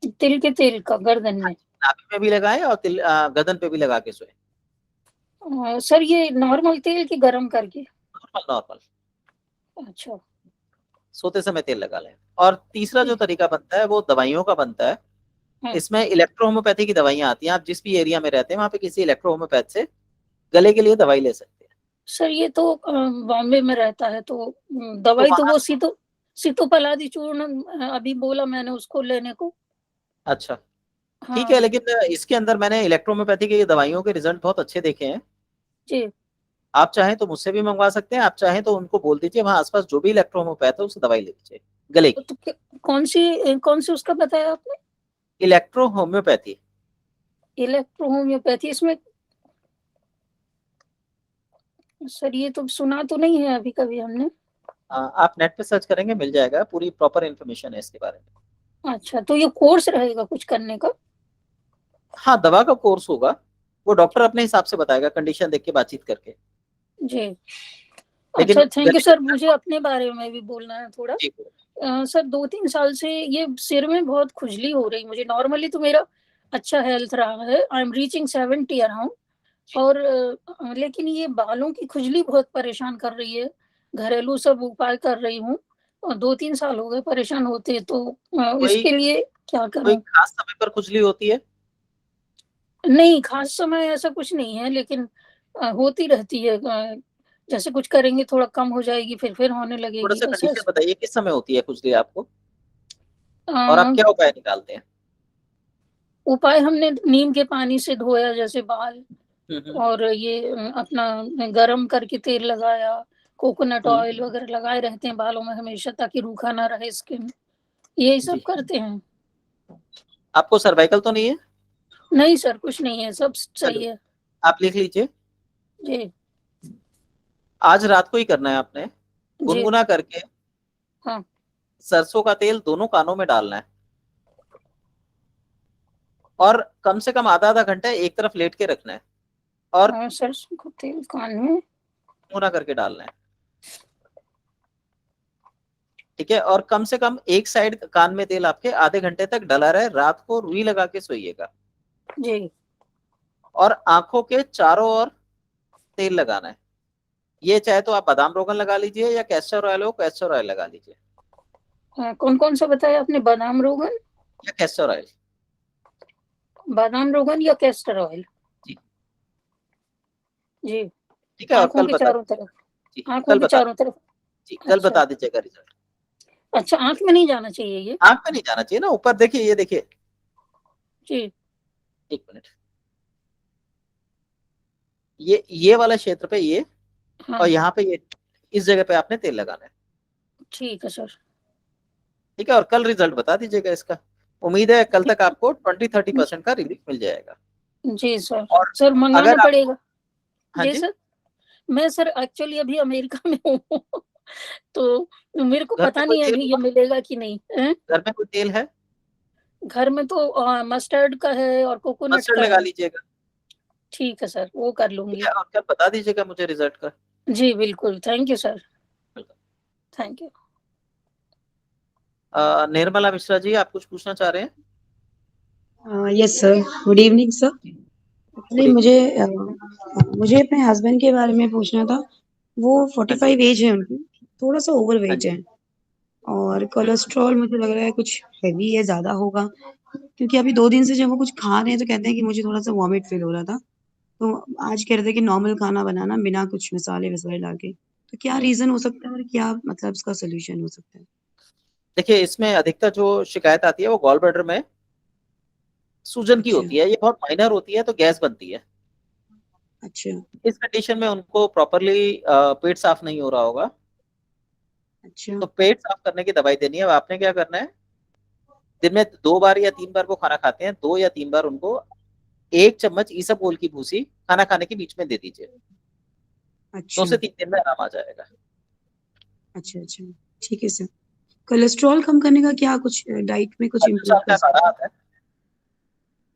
तिल के तेल का गर्दन में? नाभि में भी लगाएं और गर्दन पे भी लगा के सोएं। सर ये नॉर्मल तेल की गरम करके? नॉर्मल नॉर्मल, अच्छा सोते समय तेल लगा लें। और तीसरा जो जी। तरीका बनता है वो दवाइयों का बनता है। हाँ इसमें इलेक्ट्रो होम्योपैथी की दवाइयां आती हैं, आप जिस भी एरिया में रहते हैं वहां पे किसी इलेक्ट्रो होम्योपैथ से गले के लिए दवाई ले सकते हैं। सर, ये तो बॉम्बे में रहता है, तो तो दवाई तो वहां, वो सितोपलादी चूर्ण अभी बोला मैंने उसको लेने को। अच्छा ठीक है, हाँ लेकिन इसके अंदर मैंने इलेक्ट्रो होम्योपैथी की दवाइयों के रिजल्ट बहुत अच्छे देखे हैं। जी। आप चाहें तो मुझसे भी मंगवा सकते हैं, आप चाहें तो उनको बोल दीजिए वहां आसपास जो भी इलेक्ट्रो होम्योपैथ है उससे दवाई ले लीजिए गले की। तो कौन सी उसका बताया आपने? Electro homeopathy. इलेक्ट्रो होम्योपैथी इसमें? सर ये तो सुना तो नहीं है अभी कभी हमने। आप नेट पे सर्च करेंगे मिल जाएगा, पूरी प्रॉपर इन्फॉर्मेशन है इसके बारे में। अच्छा, तो ये कोर्स रहेगा कुछ करने का? हाँ, दवा का कोर्स होगा, वो डॉक्टर अपने हिसाब से बताएगा, कंडीशन देख के बातचीत करके। जी। लेकिन अच्छा थैंक यू गले सर, मुझे अपने बारे में भी बोलना है थोड़ा। की, सर 2-3 साल से ये सिर में बहुत खुजली हो रही मुझे। नॉर्मली तो मेरा अच्छा हेल्थ रहा है, आई एम रीचिंग 70 अराउंड, और लेकिन ये बालों की खुजली बहुत परेशान कर रही है। घरेलू सब उपाय कर रही हूँ, और 2-3 साल हो गए परेशान होते, तो कोई इसके लिए क्या कोई करूँ? खास समय पर खुजली होती है? नहीं, खास समय ऐसा कुछ नहीं है, लेकिन होती रहती है। जैसे कुछ करेंगे थोड़ा कम हो जाएगी, फिर होने थोड़ा लगेगी, सा बस कंडीशन ऐसे। बताइए किस समय होती है खुजली आपको, अ, और आप क्या उपाय निकालते हैं? उपाय हमने नीम के पानी से धोया जैसे बाल, हम्म और ये अपना गरम करके तेल लगाया, कोकोनट ऑयल हम्म, वगैरह लगाए रहते हैं बालों में हमेशा, ताकि रूखा ना रहे स्किन। यही सब जी। करते हैं। आपको सर्वाइकल तो नहीं है? नहीं सर, कुछ नहीं है, सब सही चलो, है। आप लिख लीजिए। जी आज रात को ही करना है आपने, जी। गुनगुना करके हाँ सरसों का तेल दोनों कानों में डालना है, और कम से कम आधा आधा घंटा एक तरफ लेट के रखना है, और हाँ, सरसों का तेल कान में। गुनगुना करके डालना है। ठीक है, और कम से कम एक साइड कान में तेल आपके आधे घंटे तक डला रहे। रात को रुई लगा के सोइएगा, जी। और आंखों के चारों ओर तेल लगाना है। ये चाहे तो आप बादाम रोगन लगा लीजिए, या कैस्टर ऑयल हो कैस्टर ऑयल लगा लीजिए, कौन कौन सा बताया आपने? बादाम रोगन? या कैस्टर ऑयल। बादाम रोगन या कैस्टर ऑयल? जी, जी। ठीक है, और आंखों कल के बता, चारों तरफ? जी आंखों कल के बता, चारों तरफ? जी कल अच्छा बता दीजिएगा रिजल्ट। अच्छा, आंख में नहीं जाना चाहिए ये? आंख पे नहीं जाना चाहिए ना, ऊपर देखिए, ये देखिए, जी। एक मिनट, ये वाला क्षेत्र पे ये, और हाँ यहाँ पे ये, इस जगह पे आपने तेल लगाना है। ठीक है सर। ठीक है, और कल रिजल्ट बता दीजिएगा इसका। उम्मीद है कल तक आपको 20-30% का रिलीफ मिल जाएगा। जी सर। और सर मंगाना अगर आप, पड़ेगा? हाँ जी जी, सर। मैं सर एक्चुअली अभी अमेरिका में हूँ तो मेरे को घर में पता कोई नहीं तेल अभी ये होगा? मिलेगा कि नहीं है। घर में कोई तेल है? घर में तो मस्टर्ड का है और कोकोनट मस्टर्ड का लगा है। लीजिएगा। ठीक है सर, वो कर ठीक लूंगी। है, और कल बता दीजिएगा मुझे रिजल्ट का। जी बिल्कुल, thank you sir, thank you. Nirmala Mishra ji, आप कुछ पूछना चाह रहे हैं? Yes sir, good evening sir. Actually good evening. मुझे अपने हस्बैंड के बारे में पूछना था। वो हाँ जी, 45 एज है उनकी, थोड़ा सा ओवर हाँ वेट जी। है और कोलेस्ट्रॉल मुझे लग रहा है कुछ हैवी है, ज्यादा होगा, क्योंकि अभी 2 दिन से जब वो कुछ खा रहे हैं तो कहते हैं कि मुझे थोड़ा सा वॉमिट फील हो रहा था। तो आज कह रहे थे कि नॉर्मल खाना बनाना बिना कुछ मसाले वसाले डाके। तो क्या रीजन हो सकता है और क्या मतलब इसका सोल्यूशन हो सकता है? देखिए, इसमें अधिकतर जो शिकायत आती है वो गॉल ब्लैडर में सूजन की अच्छा होती है। ये बहुत माइनर होती है, तो गैस बनती है। अच्छा इस कंडीशन में उनको प्रॉपरली पेट साफ नहीं हो रहा होगा, अच्छा तो पेट साफ करने की दवाई देनी है। अब आपने क्या करना है, दिन में 2 बार या 3 बार वो खाना खाते हैं, 2 या 3 बार उनको 1 चम्मच ईसबगोल की भूसी खाना खाने के बीच में दे दीजिए। दो अच्छा से तीन दिन में आराम आ जाएगा। अच्छा अच्छा, ठीक है सर। कोलेस्ट्रॉल कम करने का क्या कुछ डाइट में कुछ अर्जुन इम्प्रूव छाल कर का काढ़ा सकते हैं? आता है।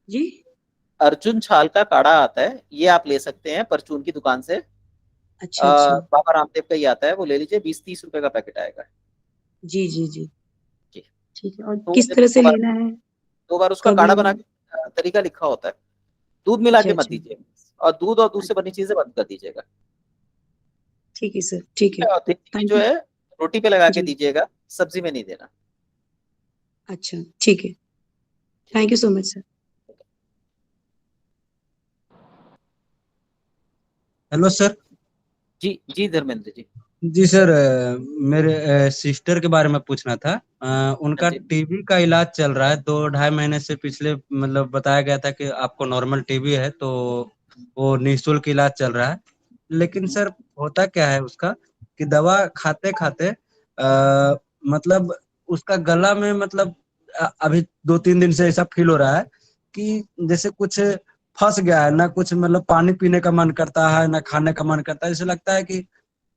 जी अर्जुन छाल का काढ़ा आता है, ये आप ले सकते हैं परचून की दुकान से। अच्छा अच्छा, बाबा रामदेव का ही आता है, वो ले लीजिए, 20-30 रुपए का पैकेट आएगा। जी जी जी, जी। ठीक है। और तो किस दिन तरह में से 2 बार, लेना है, 2 बार उसका कब काढ़ा लेना बना है? के तरीका लिखा होता है। दूध मिला अच्छा के मत अच्छा, दीजिए, और दूध से बनी चीजें बंद कर दीजिएगा। ठीक है सर, ठीक है। और देसी घी थैंक जो यू। है रोटी पे लगा के जी, दीजिएगा, सब्जी में नहीं देना। अच्छा ठीक है। Thank you so much sir. Hello sir. जी जी धर्मेंद्र जी। जी सर, मेरे सिस्टर के बारे में पूछना था। हाँ उनका जी। टीबी का इलाज चल रहा है 2-2.5 महीने से। पिछले मतलब बताया गया था कि आपको नॉर्मल टीबी है, तो वो निःशुल्क इलाज चल रहा है। लेकिन सर होता क्या है उसका कि दवा खाते खाते मतलब उसका गला में मतलब अभी 2-3 दिन से ऐसा फील हो रहा है कि जैसे कुछ फंस गया है ना। कुछ मतलब पानी पीने का मन करता है ना खाने का मन करता है। ऐसे लगता है कि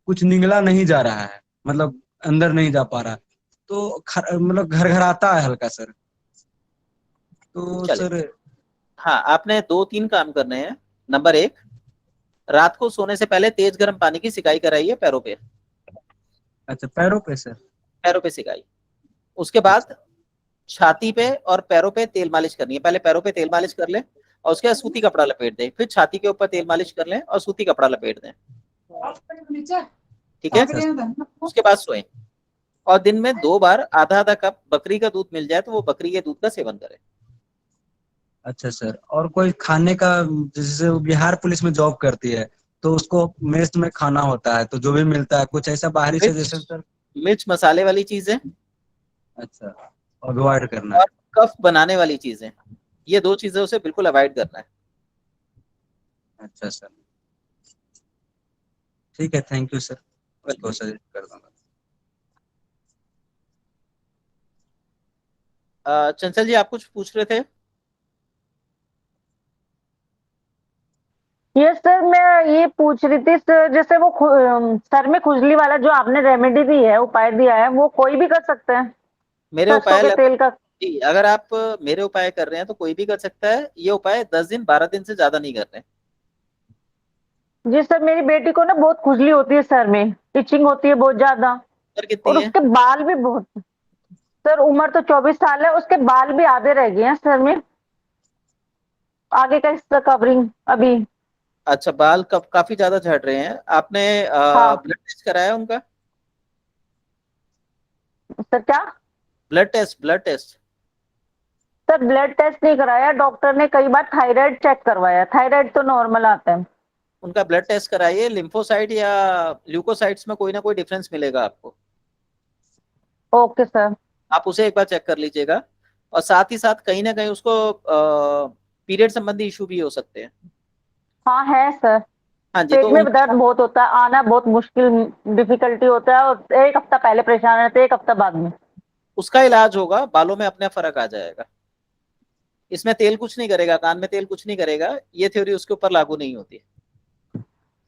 कुछ निगला नहीं जा रहा है, मतलब अंदर नहीं जा पा रहा। तो मतलब घर घर आता है हल्का सर। तो चले, सर। हाँ, आपने 2-3 काम करने हैं। नंबर 1, रात को सोने से पहले तेज गर्म पानी की सिकाई कराइए पैरों पे। अच्छा, पैरों पे सर। पैरों पे सिकाई। उसके अच्छा बाद छाती पे और पैरों पे तेल मालिश करनी है। पहले पैरों पे तेल मालिश कर लें, और उसके बाद सूती कपड़ा लपेट दें। फिर छाती के ऊपर तेल मालिश कर लें और सूती कपड़ा लपेट दें। ठीक है। अच्छा उसके बाद सोएं, और दिन में 2 बार आधा आधा कप बकरी का दूध मिल जाए तो वो बकरी के दूध का सेवन करें। अच्छा सर। और कोई खाने का, जैसे वो बिहार पुलिस में जॉब करती है तो उसको मेस में खाना होता है, तो जो भी मिलता है कुछ ऐसा बाहरी सजेशन मिर्च सर? मिर्च मसाले वाली चीजें अच्छा, अवॉइड करना है। और कफ बनाने वाली चीजें, ये 2 चीजें उसे बिल्कुल अवॉइड करना है। अच्छा सर, ठीक है, थैंक यू सर। उसको सजेस्ट कर दूंगा। चंचल जी, आप कुछ पूछ रहे थे? ये सर मैं ये पूछ रही थी सर, जैसे वो सर में खुजली वाला जो आपने रेमेडी दी है, उपाय दिया है, वो कोई भी कर सकता है? मेरे सरसों उपाय के तेल का? जी, अगर आप मेरे उपाय कर रहे हैं तो कोई भी कर सकता है। ये उपाय 10 दिन 12 दिन से ज्यादा नहीं करने। जी सर, मेरी बेटी को ना बहुत खुजली होती है, सर में इचिंग होती है बहुत ज्यादा, उम्र कितनी और है? उसके बाल भी बहुत। सर उम्र तो 24 साल है, उसके बाल भी आधे रह गए हैं सर में, आगे का हिस्सा कवरिंग अभी। अच्छा, बाल काफी ज्यादा झड़ रहे हैं। आपने हाँ ब्लड टेस्ट कराया उनका? सर, क्या? Blood test. Sir blood test नहीं कराया, डॉक्टर ने कई बार थायराइड चेक करवाया, थायराइड तो नॉर्मल आता है। उनका ब्लड टेस्ट कराइए। लिम्फोसाइट या ल्यूकोसाइट्स में कोई ना कोई डिफरेंस मिलेगा आपको। Okay sir. आप उसे एक बार चेक कर लीजिएगा। और साथ ही साथ कहीं ना कहीं उसको पीरियड संबंधी इशू भी हो सकते हैं। हाँ है सर, हाँ जी, पेट तो में उनका दर्द बहुत होता है, आना बहुत मुश्किल, डिफिकल्टी होता है, और एक हफ्ता पहले परेशान रहते, एक हफ्ता बाद में। उसका इलाज होगा, बालों में अपने आप फर्क आ जाएगा। इसमें तेल कुछ नहीं करेगा, कान में तेल कुछ नहीं करेगा। ये थ्योरी उसके ऊपर लागू नहीं होती।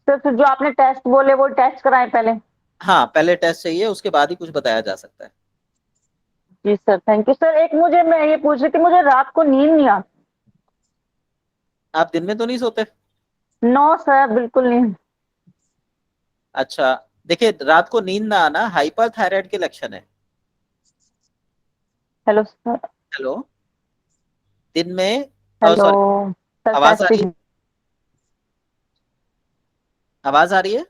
सर फिर जो आपने टेस्ट बोले वो टेस्ट कराएं पहले। हाँ, पहले टेस्ट चाहिए, उसके बाद ही कुछ बताया जा सकता है। जी सर, थैंक यू सर। एक मुझे, मैं ये पूछ रही थी, मुझे रात को नींद नहीं आती। आप दिन में तो नहीं सोते? नो सर, बिल्कुल नहीं। अच्छा, देखिए, रात को नींद ना आना हाइपर थायराइड के लक्षण है। Hello sir. हेलो, दिन में, हेलो सॉरी, सर, आवाज आ रही है? टेस्टिंग। आवाज आ रही है?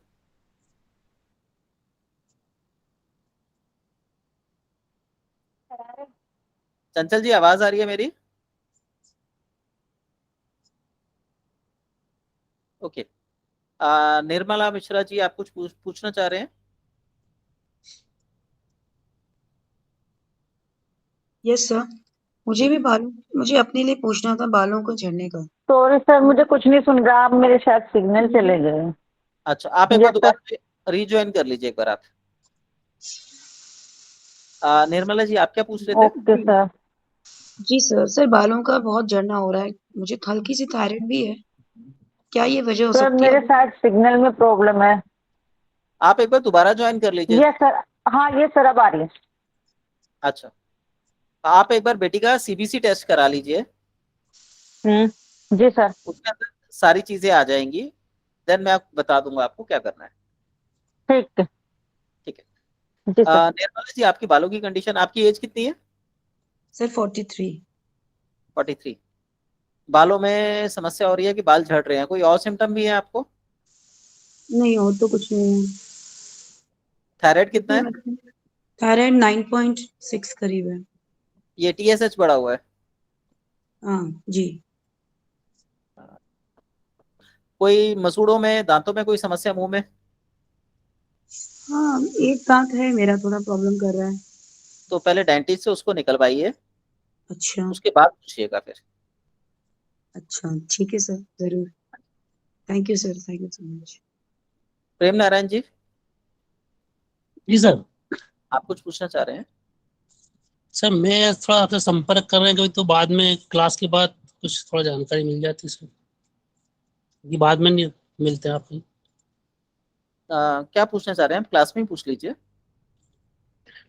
चंचल जी, आवाज आ रही है मेरी? ओके। निर्मला मिश्रा जी, आप कुछ पूछना चाह रहे हैं? यस सर, मुझे जी। भी मुझे अपने लिए पूछना था बालों को झड़ने का। सॉरी सर, मुझे कुछ नहीं सुन रहा। आप मेरे शायद सिग्नल चले गए। अच्छा, आप एक मुझे बार अच्छा। दोबारा रीज्वाइन कर लीजिए एक बार आप। निर्मला जी, आप क्या पूछ रहे थे? Okay sir. जी सर, बालों का बहुत झड़ना हो रहा है, मुझे हल्की सी थायराइड भी है, क्या ये वजह हो सर सकती है? मेरे शायद सिग्नल में प्रॉब्लम है। आप एक बार दोबारा ज्वाइन कर लीजिए। ये सर, हाँ ये सर, अब आ रही है। अच्छा, आप एक बार बेटी का सीबीसी टेस्ट करा लीजिए। जी सर। उसके अंदर सारी चीजें आ जाएंगी। देन मैं बता दूंगा आपको क्या करना है। ठीक है। ठीक है। जी सर। निर्मला जी, आपकी बालों की कंडीशन, आपकी एज कितनी है? सर 43। 43। बालों में समस्या हो रही है कि बाल झड़ रहे हैं, कोई और सिम्टम भी है आपको? नहीं और तो कुछ नहीं थायराइड कितना है? है। थायराइड 9.6 करीब है। ये टीएसएच बढ़ा हुआ है? हाँ जी। कोई मसूड़ों में, दांतों में कोई समस्या, मुंह में? हाँ एक दांत है मेरा थोड़ा प्रॉब्लम कर रहा है। तो पहले डेंटिस्ट से उसको निकलवाइए, अच्छा। उसके बाद पूछिएगा फिर। अच्छा ठीक है सर, जरूर। Thank you sir, thank you so much. Prem Narayan ji, जी सर। आप कुछ पूछना चाह रहे हैं? सर मैं थोड़ा आपसे संपर्क कर रहे हैं, कभी तो बाद में क्लास के बाद कुछ थोड़ा जानकारी मिल जाती सर, ये बाद में नहीं मिलते आप। क्या पूछना चाह रहे हैं? क्लास में ही पूछ लीजिए।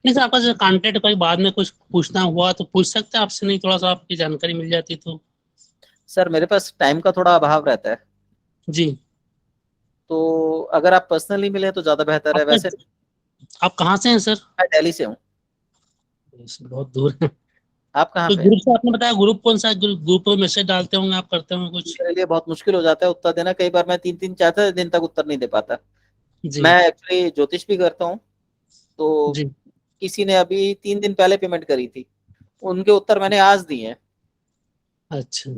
नहीं सर, आपका जैसे कांटेक्ट कभी बाद में कुछ पूछना हुआ तो पूछ सकते हैं आपसे, नहीं थोड़ा सा आपकी जानकारी मिल जाती तो। सर, मेरे पास टाइम का थोड़ा अभाव रहता है, जी। तो अगर आप पर्सनली मिले तो ज्यादा बेहतर है। आपका, वैसे आप कहाँ से हैं सर? मैं दिल्ली से हूँ। बहुत दूर है। आप कहाँ तो पे हैं? ग्रुप से आपने बताया, ग्रुप कौन सा है? ग्रुप में मैसेज डालते होंगे आप, करते होंगे कुछ? मेरे लिए बहुत मुश्किल हो जाता है उत्तर देना। कई बार मैं 3-3 4-4 दिन तक उत्तर नहीं दे पाता। मैं जी। एक्चुअली ज्योतिष भी करता हूँ, तो जी। किसी ने अभी 3 दिन पहले पेमेंट करी थी, उनके उत्तर मैंने आज दिए हैं। अच्छा।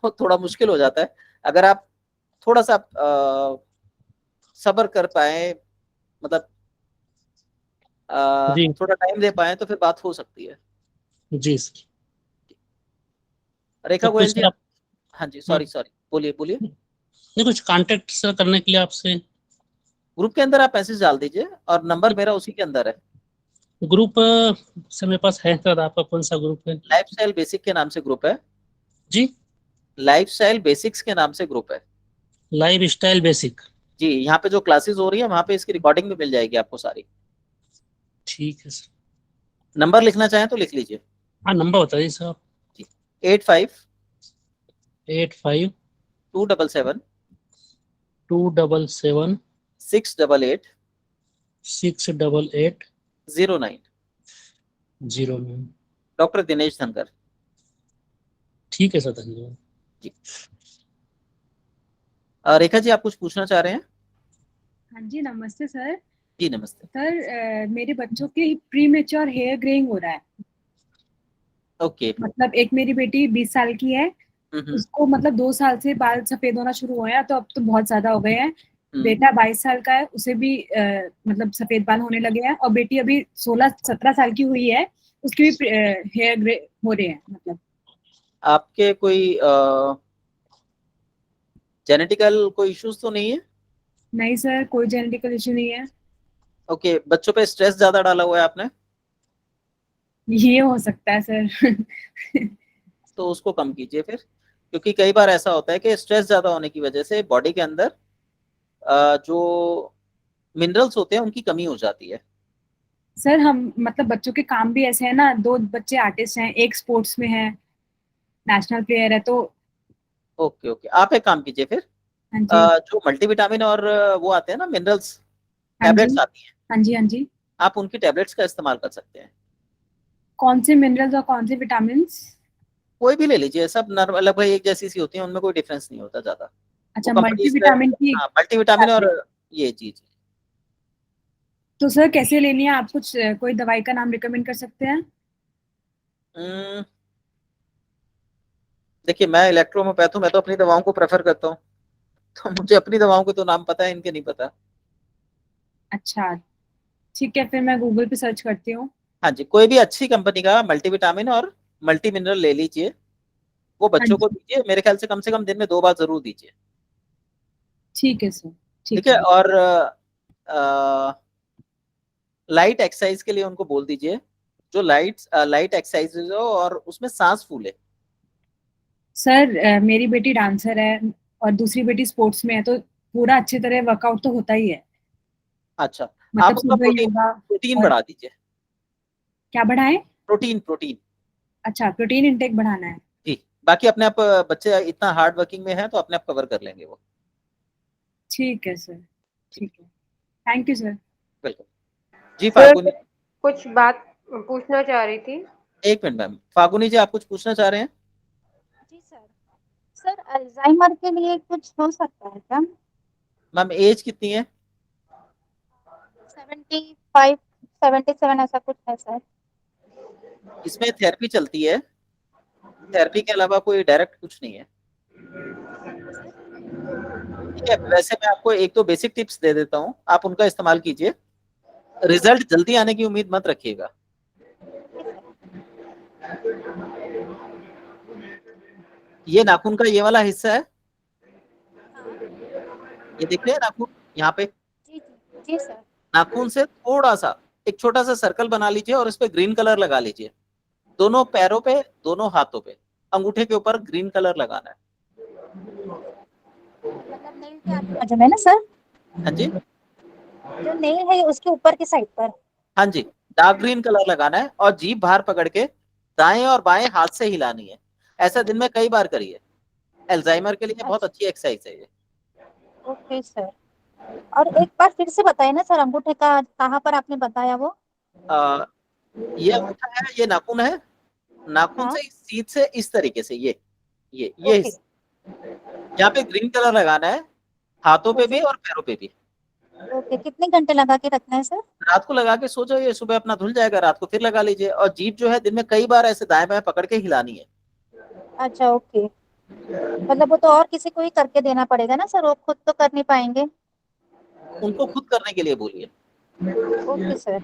तो थोड़ा मुश्किल हो जाता है। अगर आप थोड़ा सा सब्र कर पाए, मतलब जी। थोड़ा टाइम दे पाए, तो फिर बात हो सकती है। जी सर। रेखा तो गोयल कुछ जी, आप, हाँ जी, सॉरी सॉरी, बोलिए बोलिए। नहीं कुछ कांटेक्ट सर करने के लिए आपसे। ग्रुप के अंदर आप मैसेज डाल दीजिए, और नंबर मेरा उसी के अंदर है। ग्रुप सर मेरे पास है सर, आपका कौन सा ग्रुप है? लाइफ स्टाइल बेसिक के नाम से ग्रुप है। जी। लाइफ स्टाइल बेसिक्स के नाम से ग्रुप है। Life style basic. जी, यहाँ पे जो क्लासेस हो रही है वहां पे इसकी रिकॉर्डिंग भी मिल जाएगी आपको सारी। ठीक है सर। नंबर लिखना चाहें तो लिख लीजिए। हाँ नंबर बताइए सर आप। जी, 85 85 277 277 688 688 09। 09। डॉक्टर दिनेश धनकर। ठीक है सर, धन्यवाद। जी। रेखा जी, आप कुछ पूछना चाह रहे हैं? हाँ जी, नमस्ते सर। जी नमस्ते। सर मेरे बच्चों के प्री मेच्योर हेयर ग्रेइंग हो रहा है। ओके। मतलब एक मेरी बेटी 20 साल की है, हम्म। उसको मतलब 2 साल से बाल सफेद होना शुरू हुए हैं, तो अब तो बहुत ज्यादा हो गए हैं। बेटा 22 साल का है, उसे भी मतलब सफेद बाल होने लगे हैं, और बेटी अभी 16-17 साल की हुई है, उसके भी हेयर ग्रे हो रहे हैं। मतलब आपके कोई जेनेटिकल कोई इश्यूज तो नहीं है? नहीं सर, कोई जेनेटिकल इश्यू नहीं है। ओके, बच्चों पे स्ट्रेस ज्यादा डाला हुआ है आपने? ये हो सकता है सर। तो उसको कम कीजिए फिर, क्योंकि कई बार ऐसा होता है कि स्ट्रेस ज्यादा होने की वजह से बॉडी के अंदर जो मिनरल्स होते हैं उनकी कमी हो जाती है। सर हम मतलब बच्चों के काम भी ऐसे हैं ना, 2 बच्चे आर्टिस्ट हैं, एक स्पोर्ट्स में है, नेशनल प्लेयर है, तो ओके ओके, आप एक काम कीजिए फिर, हाँ जी, जो मल्टीविटामिन और वो आते हैं ना मिनरल्स, हाँ जी, टैबलेट्स आती हैं, हाँ जी, हाँ जी। आप उनकी टैबलेट्स का इस्तेमाल कर सकते हैं। कौन से मिनरल्स और कौन से विटामिन? कोई भी ले लीजिए, सब लगभग एक जैसी सी होती है, उनमें कोई डिफरेंस नहीं होता ज्यादा। वो अच्छा, कंपनीज का, मल्टीविटामिन की हाँ मल्टीविटामिन और टैबलेट। ये चीज। तो सर कैसे लेनी है, आप कुछ कोई दवाई का नाम रिकमेंड कर सकते हैं? हम्म, देखिए मैं इलेक्ट्रोहोम्योपैथ हूँ, मैं तो अपनी दवाओं को प्रेफर करता हूँ, तो मुझे अपनी दवाओं के तो नाम पता है, इनके नहीं पता। अच्छा, ठीक है, फिर मैं गूगल पे सर्च करती हूँ। हाँ जी, कोई भी अच्छी कंपनी का मल्टीविटामिन और मल्टी मिनरल ले लीजिए, वो हाँ बच्चों को जी, दीजिए, मेरे ख्याल से कम दिन में 2 बार जरूर दीजिए। ठीक है सर, ठीक ठीक है, है। और लाइट एक्सरसाइज के लिए उनको बोल दीजिए, जो लाइट एक्सरसाइज हो और उसमें सांस फूले। सर मेरी बेटी डांसर है और दूसरी बेटी स्पोर्ट्स में है, तो पूरा अच्छी तरह वर्कआउट तो होता ही है, अच्छा, आप मतलब उसका सुबह प्रोटीन योगा। प्रोटीन और बढ़ा दीजिए, क्या बढ़ाएं? Protein protein. अच्छा, प्रोटीन इंटेक बढ़ाना है। जी, बाकी अपने आप बच्चे इतना हार्ड वर्किंग में है तो अपने आप कवर कर लेंगे वो। ठीक है सर, ठीक, ठीक है, थैंक यू सर। बिल्कुल। जी सर फागुनी, कुछ बात पूछना चाह रही थी। एक मिनट मैम, फागुनी जी आप कुछ पूछना चाह रहे हैं? जी सर। सर अल्जाइमर के लिए कुछ हो सकता है क्या? मैम एज कितनी है? 75 77 ऐसा कुछ है सर। इसमें थेरेपी चलती है, थेरेपी के अलावा कोई डायरेक्ट कुछ नहीं है। ठीक है, वैसे मैं आपको एक दो बेसिक टिप्स दे देता हूँ, आप उनका इस्तेमाल कीजिए, रिजल्ट जल्दी आने की उम्मीद मत रखिएगा। ये नाखून का ये वाला हिस्सा है, ये दिख रहे हैं नाखून यहाँ पे, जी जी जी सर। नाखून से थोड़ा सा एक छोटा सा सर्कल बना लीजिए और इस पे ग्रीन कलर लगा लीजिए, दोनों पैरों पे, दोनों हाथों पे, अंगूठे के ऊपर ग्रीन कलर लगाना है। मतलब नेल के आजू में ना सर? हाँ जी, जो नेल है उसके ऊपर की साइड पर। हाँ जी, डार्क ग्रीन कलर लगाना है और जीभ बाहर पकड़ के दाएं और बाएं हाथ से हिलानी है। ऐसा दिन में कई बार करिए, अल्जाइमर के लिए बहुत अच्छी एक्सरसाइज है ये। Okay sir. और एक बार फिर से बताइए ना सर, अंगूठे का कहाँ पर आपने बताया वो? आ, ये अंगूठा है, ये नाखून है, नाखून हाँ। से सीध से इस तरीके से ये ओके हिस्सा, यहाँ पे ग्रीन कलर लगाना है, हाथों पे भी और पैरों पे भी। ओके, कितने घंटे लगा के रखना है सर? रात को लगा के सो जाइए, सुबह अपना धुल जाएगा, रात को फिर लगा लीजिए, और जीभ जो है दिन में कई बार ऐसे दाएं बाएं पकड़ के हिलानी है। अच्छा ओके, मतलब वो तो और किसी को ही करके देना पड़ेगा ना सर, वो खुद तो कर नहीं पाएंगे? उनको खुद करने के लिए बोलिए। Okay sir.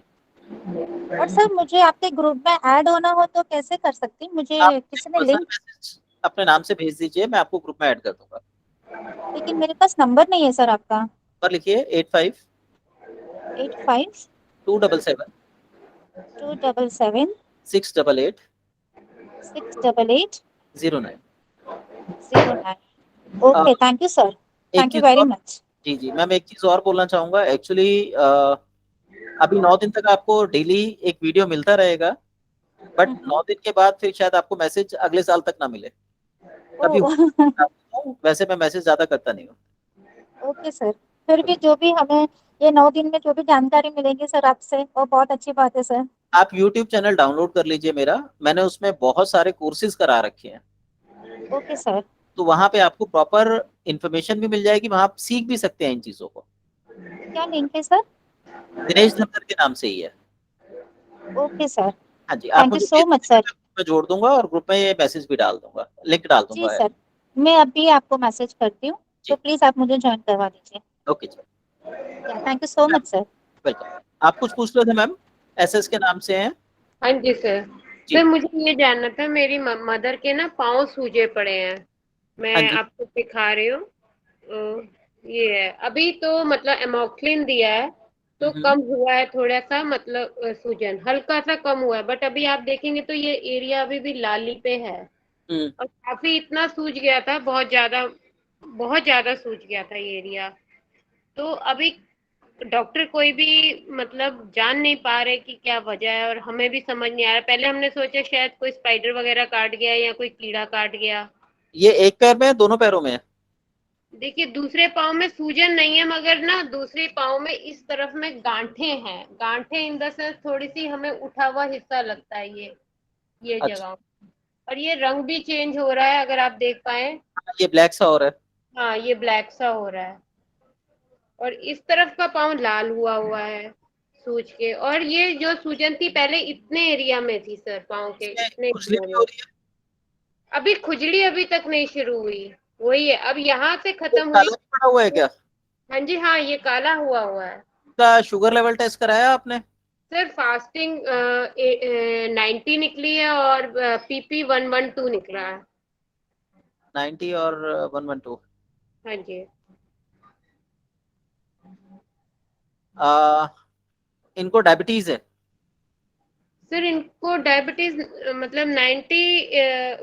और सर मुझे आपके ग्रुप में ऐड होना हो तो कैसे कर सकती हूँ? मुझे आप किसी ने पर्सनल लिंक, मैसेज अपने नाम से भेज दीजिए, मैं आपको ग्रुप में ऐड कर दूंगा। लेकिन मेरे पास नंबर नहीं है सर आपका। पर लिखिए 85 85 277 277 688 688 09। 09। ओके, थैंक यू सर, एक थैंक यू चीज वेरी और, मच। जी जी मैम, एक चीज और बोलना चाहूंगा एक्चुअली, अभी 9 दिन तक आपको डेली एक वीडियो मिलता रहेगा, बट 9 दिन के बाद फिर शायद आपको मैसेज अगले साल तक ना मिले, कभी वैसे मैं मैसेज ज्यादा करता नहीं हूँ। ओके सर, फिर भी जो भी हमें ये 9 दिन में जो भी जानकारी मिलेगी सर आपसे, वो बहुत अच्छी बात है सर। आप YouTube चैनल डाउनलोड कर लीजिए मेरा, मैंने उसमें बहुत सारे कोर्सेज करा रखे हैं, ओके सर। तो वहां पे आपको प्रॉपर इंफॉर्मेशन भी मिल जाएगी, वहां आप सीख भी सकते हैं इन चीजों को। क्या लिंक है सर? दिनेश धनकर के नाम से ही है। ओके सर, हाँ जी, आप थैंक यू मुझे सो मच सर। ग्रुप में जोड़ दूंगा और ग्रुप में ये मैसेज भी डाल दूंगा, लिंक डाल जी दूंगा। सर, मैं अभी आपको मैसेज करती हूँ, तो प्लीज आप मुझे ज्वाइन करवा दीजिए। ओके जी, thank you so much sir. Welcome. आप कुछ पूछ रहे थे मैम, एसएस के नाम से हैं? हाँ जी सर। जी। सर मुझे ये जानना था, मेरी मदर के ना पाँव सूजे पड़े हैं, हाँ मैं जी, आपको दिखा रही हूँ। ये है, अभी तो मतलब एमोक्सिलिन दिया है तो कम हुआ है थोड़ा सा, मतलब सूजन हल्का सा कम हुआ है, बट अभी आप देखेंगे तो ये एरिया अभी भी लाली पे है, और काफी इतना सूज गया था, बहुत ज्यादा सूज गया था ये एरिया। तो अभी डॉक्टर कोई भी मतलब जान नहीं पा रहे कि क्या वजह है, और हमें भी समझ नहीं आ रहा। पहले हमने सोचा शायद कोई स्पाइडर वगैरह काट गया या कोई कीड़ा काट गया। ये एक पैर में है, दोनों पैरों में है? देखिए दूसरे पाँव में सूजन नहीं है, मगर ना दूसरे पाँव में इस तरफ में गांठें हैं। गांठें इन द सेंस थोड़ी सी हमें उठा हुआ हिस्सा लगता है ये अच्छा, जगह। और ये रंग भी चेंज हो रहा है, अगर आप देख पाए। ये ब्लैक सा हो रहा है। हाँ, ये ब्लैक सा हो रहा है। और इस तरफ का पाँव लाल हुआ है सूज के। और ये जो सूजन थी पहले इतने एरिया में थी सर, पाँव के इसमें इतने खुजली एरिया भी में। हो रही है? अभी खुजली अभी तक नहीं शुरू हुई, वही है, अब यहाँ से ये खत्म हुई। काला भी पड़ा हुआ है क्या? हाँ जी, हाँ, ये काला हुआ है। इसका शुगर लेवल टेस्ट कराया आपने? सर फास्टिंग 90 निकली है, और पीपी 112 निकला है। 90 और 112। हाँ जी। इनको डायबिटीज है? सर इनको डायबिटीज मतलब 90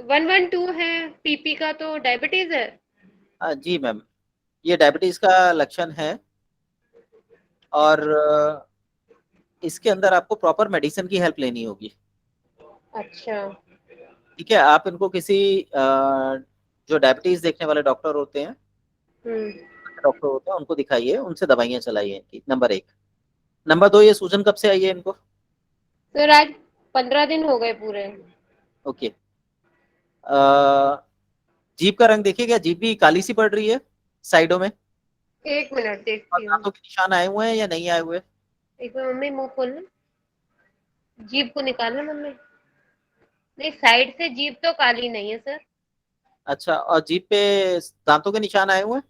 112 है, पीपी का तो डायबिटीज है। जी मैम, ये डायबिटीज का लक्षण है। और इसके अंदर आपको प्रॉपर मेडिसिन की हेल्प लेनी होगी। अच्छा। ठीक है, आप इनको किसी जो डायबिटीज देखने वाले डॉक्टर होते हैं, उनको दिखाइए, उनसे दवाइयाँ चलाइए इनकी, नंबर 1। नंबर 2, ये सूजन कब से आई है इनको? सर आज 15 दिन हो गए पूरे। ओके। जीभ का रंग देखिए, क्या जीभ भी काली सी पड़ रही है साइडों में? एक मिनट और देखती हूँ। दांतों के निशान आए हुए हैं या नहीं आए हुए? एक मिनट मम्मी, मुंह खोलना, जीभ को निकालना मम्मी। नहीं, साइड से जीभ तो काली नहीं है सर। अच्छा, और जीभ पे दांतों के निशान आए हुए हैं?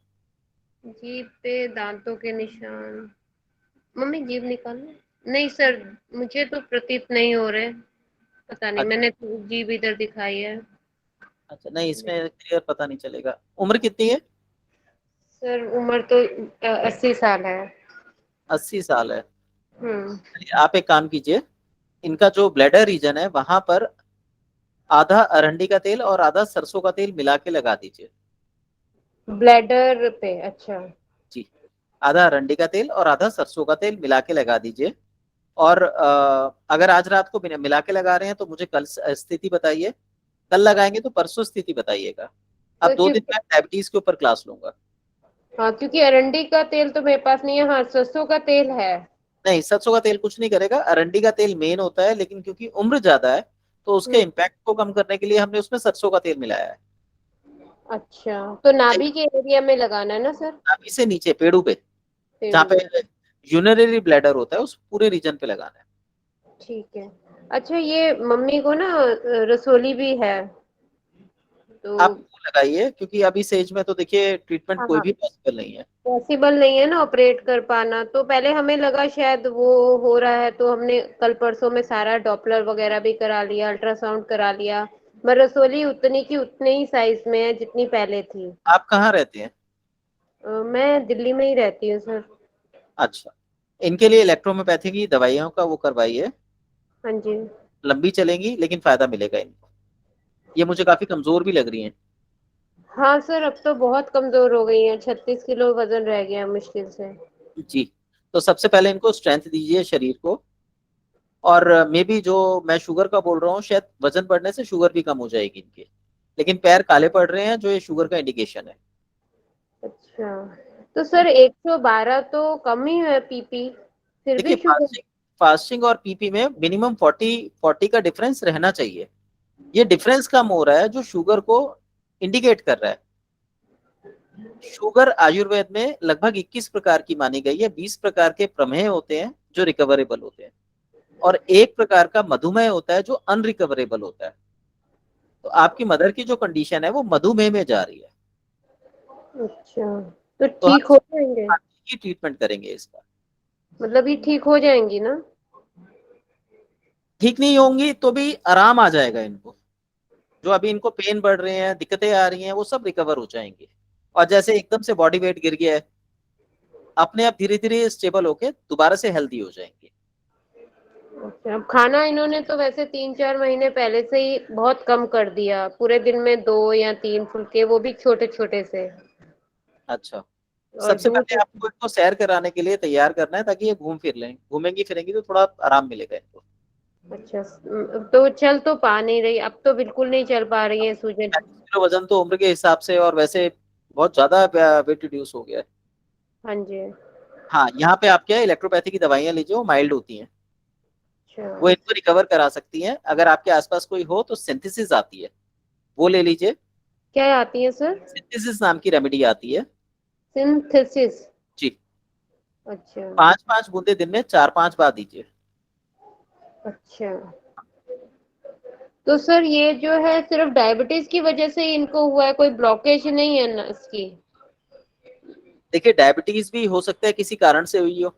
जीभ पे दांतों के निशान, मम्मी जीभ निकालना। नहीं सर, मुझे तो प्रतीत नहीं हो रहे। पता नहीं, अच्छा। मैंने तो जीभ इधर दिखाई है। अच्छा, नहीं इसमें क्लियर पता नहीं चलेगा। उम्र कितनी है? सर उम्र तो 80 साल है। 80 साल है? हम्म। चलिए, आप एक काम कीजिए, इनका जो ब्लैडर रीजन है वहां पर आधा अरंडी का तेल और आधा सरसों का तेल मिला के लगा दीजिए। ब्लैडर पे? अच्छा। जी, आधा अरंडी का तेल और आधा सरसों का तेल मिला के लगा दीजिए। और अगर आज रात को मिला के लगा रहे हैं तो मुझे कल स्थिति बताइए, कल लगाएंगे तो परसों स्थिति बताइएगा। अब तो 2 दिन क्योंकि में डायबिटीज के ऊपर क्लास लूंगा। हाँ, क्योंकि अरंडी का तेल तो मेरे पास नहीं है। हाँ, सरसों का तेल है। नहीं, सरसों का तेल कुछ नहीं करेगा, अरंडी का तेल मेन होता है, लेकिन क्योंकि उम्र ज्यादा है तो उसके हम्म। इम्पैक्ट को कम करने के लिए हमने उसमें सरसों का तेल मिलाया है। अच्छा, तो नाभि के एरिया में लगाना है ना सर? नाभि से नीचे पेड़ों पे, जहाँ पेड़ों पे पे। यूरिनरी ब्लैडर होता है, उस पूरे रीजन पे लगाना है। ठीक है। अच्छा, ये मम्मी को ना रसोली भी है तो। आप वो लगाइए, क्योंकि अभी इस एज में तो देखिए ट्रीटमेंट हाँ कोई हाँ, भी पॉसिबल नहीं है। पॉसिबल नहीं है ना ऑपरेट कर पाना। तो पहले हमें लगा शायद वो हो रहा है, तो हमने कल परसों में सारा डॉपलर वगैरह भी करा लिया, अल्ट्रासाउंड करा लिया। पर रसोली उतनी की उतने ही साइज में है जितनी पहले थी। आप कहाँ रहते हैं? मैं दिल्ली में ही रहती हूँ सर। अच्छा, इनके लिए इलेक्ट्रोहोम्योपैथी की दवाइयों का वो करवाइए, हाँ जी। लंबी चलेंगी लेकिन फायदा मिलेगा इनको। ये मुझे काफी कमजोर भी लग रही हैं। हाँ सर, अब तो बहुत कमजोर हो गई है, 36 किलो वजन रह गया मुश्किल से। जी, तो सबसे पहले इनको स्ट्रेंथ दीजिए शरीर को। और मे बी जो मैं शुगर का बोल रहा हूँ, शायद वजन बढ़ने से शुगर भी कम हो जाएगी इनकी, लेकिन पैर काले पड़ रहे हैं, जो ये शुगर का इंडिकेशन है। अच्छा, तो सर 112 तो कम ही है पीपी, फिर देखिए, भी शुगर। फास्टिंग और पीपी में मिनिमम 40 का डिफरेंस रहना चाहिए। ये डिफरेंस कम हो रहा है, जो शुगर को इंडिकेट कर रहा है। शुगर आयुर्वेद में लगभग 21 प्रकार की मानी गई है। 20 प्रकार के प्रमेह होते हैं जो रिकवरेबल होते हैं, और 1 प्रकार का मधुमेह होता है जो अनरिकवरेबल होता है। तो आपकी मदर की जो कंडीशन है वो मधुमेह में जा रही है। अच्छा, तो तो ठीक हो जाएंगे? हम ही ट्रीटमेंट करेंगे इसका। मतलब ये ठीक हो जाएंगी ना? ठीक नहीं होंगी तो भी आराम आ जाएगा इनको। जो अभी इनको पेन बढ़ रहे हैं, दिक्कतें आ रही हैं, वो सब रिकवर हो जाएंगे। और जैसे एकदम से बॉडी वेट गिर गया है, अपने आप धीरे धीरे स्टेबल होके दोबारा से हेल्दी हो जाएंगे। अच्छा, अब खाना इन्होंने तो वैसे 3-4 महीने पहले से ही बहुत कम कर दिया, पूरे दिन में 2 या 3 फुलके, वो भी छोटे छोटे से। अच्छा, और सबसे दूर पहले आपको इनको सैर कराने के लिए तैयार करना है ताकि ये घूम फिर लें, घूमेंगी फिरेंगी तो थोड़ा आराम मिलेगा इनको। अच्छा तो चल तो पा नहीं रही, अब तो बिल्कुल नहीं चल पा रही है सूजन। 35 किलो वजन तो उम्र के हिसाब से और वैसे बहुत ज्यादा वेट रिड्यूस हो गया है। हाँ जी। हाँ, यहाँ पे आप क्या है, इलेक्ट्रोपैथी की दवाइयाँ लीजिए, वो माइल्ड होती हैं, वो अच्छा इनको रिकवर करा सकती हैं। अगर आपके आसपास कोई हो तो सिंथेसिस आती है, वो ले लीजिए। क्या आती है सर? सिंथेसिस नाम की रेमेडी आती है सिंथेसिस। जी। अच्छा 5-5 बूंदे दिन में 4-5 बार दीजिए। अच्छा। तो सर ये जो है सिर्फ डायबिटीज की वजह से ही इनको हुआ है, कोई ब्लॉकेज नहीं है ना इसकी? देखिए, डायबिटीज भी हो सकता है किसी कारण से हुई हो,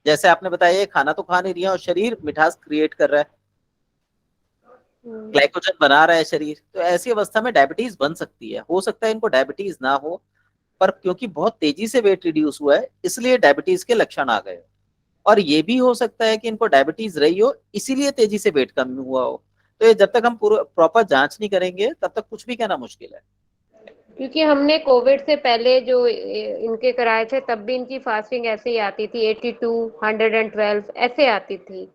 जैसे आपने बताया ये खाना तो खा नहीं रही है और शरीर मिठास क्रिएट कर रहा है, ग्लाइकोजन बना रहा है शरीर, तो ऐसी अवस्था में डायबिटीज बन सकती है। हो सकता है इनको डायबिटीज ना हो, पर क्योंकि बहुत तेजी से वेट रिड्यूस हुआ है इसलिए डायबिटीज के लक्षण आ गए। और ये भी हो सकता है कि इनको डायबिटीज रही हो इसीलिए तेजी से वेट कम हुआ हो। तो ये जब तक हम पूरा प्रॉपर जांच नहीं करेंगे तब तक कुछ भी कहना मुश्किल है। क्योंकि हमने कोविड से पहले जो इनके कराए थे तब भी इनकी फास्टिंग ऐसे ही आती थी, 82, 112 ऐसे आती थी,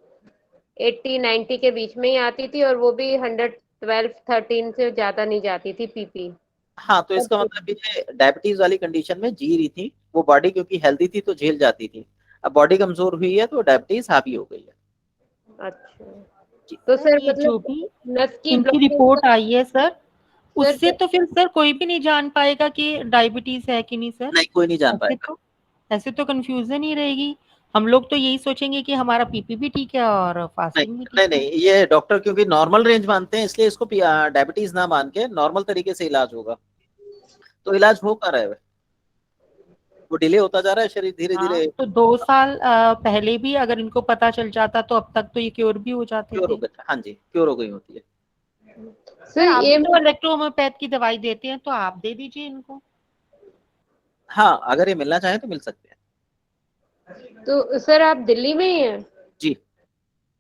80, 90 के बीच में ही आती थी, और वो भी 112, 13 से ज्यादा नहीं जाती थी पीपी। हाँ, तो इसका मतलब ये डायबिटीज वाली कंडीशन में जी रही थी वो बॉडी, क्योंकि हेल्दी थी तो झेल जाती थी। अब बॉडी कमजोर हुई है तो डायबिटीज हावी हो गई है। अच्छा तो सर ये जो मतलब भी नस की इनकी ब्लॉकेज रिपोर्ट का आई है सर, उससे सर तो फिर सर कोई भी नहीं जान पाएगा कि डायबिटीज है कि नहीं सर। नहीं, कोई नहीं जान ऐसे पाएगा। तो ऐसे तो कंफ्यूजन ही रहेगी। हम लोग तो यही सोचेंगे कि हमारा पीपी भी ठीक है और नहीं फास्टिंग भी ठीक नहीं है। नहीं, ये डॉक्टर क्योंकि नॉर्मल रेंज मानते हैं इसलिए इसको डायबिटीज ना मान के नॉर्मल तरीके से इलाज होगा। तो इलाज हो कर रहा है, वो डिले होता जा रहा है, शरीर धीरे हाँ, धीरे तो 2 साल पहले भी अगर इनको पता चल जाता तो अब तक तो ये क्योर भी हो जाते क्योर हो थे। गया। हाँ जी, क्योर हो गई होती है। सर आप ये भी तो इलेक्ट्रोहोम्योपैथ की दवाई देते हैं, तो आप दे दीजिए इनको। हाँ, अगर ये मिलना चाहे तो मिल सकते हैं। तो सर आप दिल्ली में ही हैं? जी।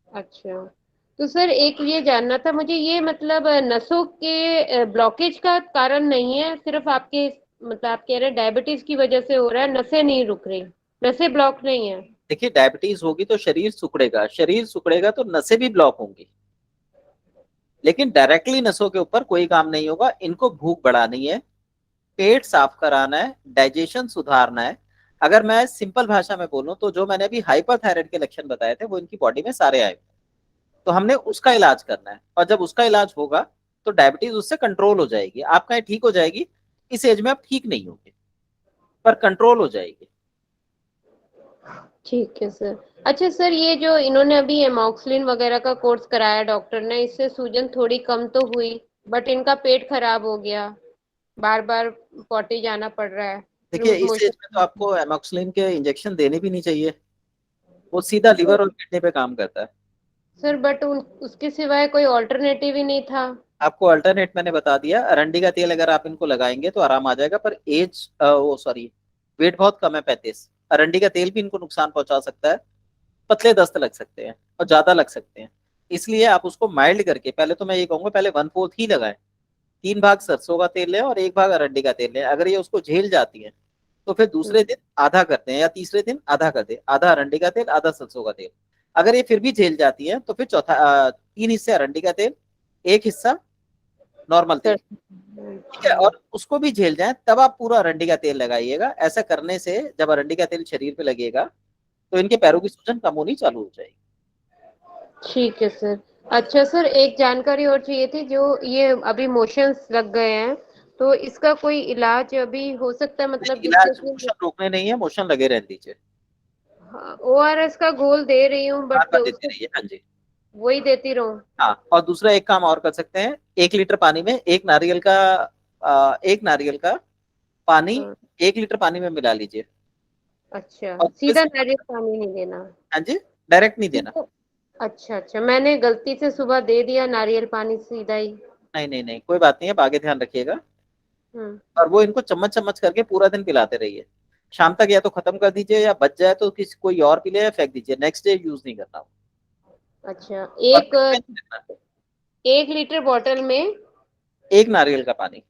अच्छा तो सर एक ये जानना था मुझे, ये मतलब नसों के ब्लॉकेज का कारण नहीं है, सिर्फ आपके मतलब आप कह रहे हैं डायबिटीज की वजह से हो रहा है, नसें नहीं रुक रही, नसें ब्लॉक नहीं है? देखिए, डायबिटीज होगी तो शरीर सिकुड़ेगा, शरीर सिकुड़ेगा तो नसें भी ब्लॉक होंगी, लेकिन डायरेक्टली नसों के ऊपर कोई काम नहीं होगा। इनको भूख बढ़ानी है, पेट साफ कराना है, डाइजेशन सुधारना है। अगर मैं सिंपल भाषा में बोलूं तो जो मैंने अभी हाइपरथायराइड के लक्षण बताए थे वो इनकी बॉडी में सारे आए, तो हमने उसका इलाज करना है। और जब उसका इलाज होगा तो डायबिटीज उससे कंट्रोल हो जाएगी। आप कहें ठीक हो जाएगी, इस एज में आप ठीक नहीं होंगे, पर कंट्रोल हो जाएगी। ठीक है सर। अच्छा सर ये जो इन्होंने अभी एमॉक्सिलिन वगैरह का कोर्स कराया डॉक्टर ने, इससे सूजन थोड़ी कम तो हुई, बट इनका पेट खराब हो गया, बार बार पॉटी जाना पड़ रहा है, देखिए, लूज इस एज में तो मोशन। आपको एमॉक्सिलिन के इंजेक्शन देने भी नहीं चाहिए, वो सीधा लिवर और किडनी पे काम करता है। सर बट उसके सिवाय कोई ऑल्टरनेटिव ही नहीं था। आपको अल्टरनेट मैंने बता दिया, अरंडी का तेल अगर आप इनको लगाएंगे तो आराम आ जाएगा, पर एज वो सॉरी वेट बहुत कम है 35। अरंडी का तेल भी इनको नुकसान पहुंचा सकता है, पतले दस्त लग सकते हैं और ज्यादा लग सकते हैं। इसलिए आप उसको माइल्ड करके, पहले तो मैं ये कहूंगा पहले 1/4 ही लगाएं, 3 भाग सरसों का तेल लें और 1 भाग अरंडी का तेल लें। अगर ये उसको झेल जाती है तो फिर दूसरे दिन आधा करते हैं या तीसरे दिन आधा कर दे, आधा अरंडी का तेल आधा सरसों का तेल। अगर ये फिर भी झेल जाती है तो फिर चौथा 3 हिस्से अरंडी का तेल, 1 हिस्सा नॉर्मल तेल, ठीक है। और उसको भी झेल जाए तब आप पूरा अरंडी का तेल लगाइएगा। ऐसा करने से जब अरंडी का तेल शरीर पे लगेगा तो इनके पैरों की सूजन कम होनी चालू हो जाएगी। ठीक है सर। अच्छा सर एक जानकारी और चाहिए थी, जो ये अभी मोशंस लग गए हैं तो इसका कोई इलाज अभी हो सकता है, मतलब जिससे इलाज कि मोशन रोकने नहीं है, मोशन लगे रहने दीजिए, ORS का घोल दे रही हूँ बार बट बार देते उसको रहिए। हाँ जी। वही देती रहूं? हाँ, और दूसरा एक काम और कर सकते हैं, 1 लीटर पानी में एक नारियल का पानी हाँ, 1 लीटर पानी में मिला लीजिए। अच्छा और सीधा नारियल पानी नहीं देना? हाँ जी, डायरेक्ट नहीं देना। अच्छा अच्छा, मैंने गलती से सुबह दे दिया नारियल पानी सीधा ही। नहीं नहीं नहीं, कोई बात नहीं है, आगे ध्यान रखिएगा। हम्म। और वो इनको चम्मच चम्मच करके पूरा दिन पिलाते रहिए। शाम तक या तो खत्म कर दीजिए या बच जाए तो किसी कोई और पी ले या फेंक दीजिए, नेक्स्ट डे यूज नहीं करना। अच्छा और एक 1 लीटर बॉटल में 1 नारियल का पानी।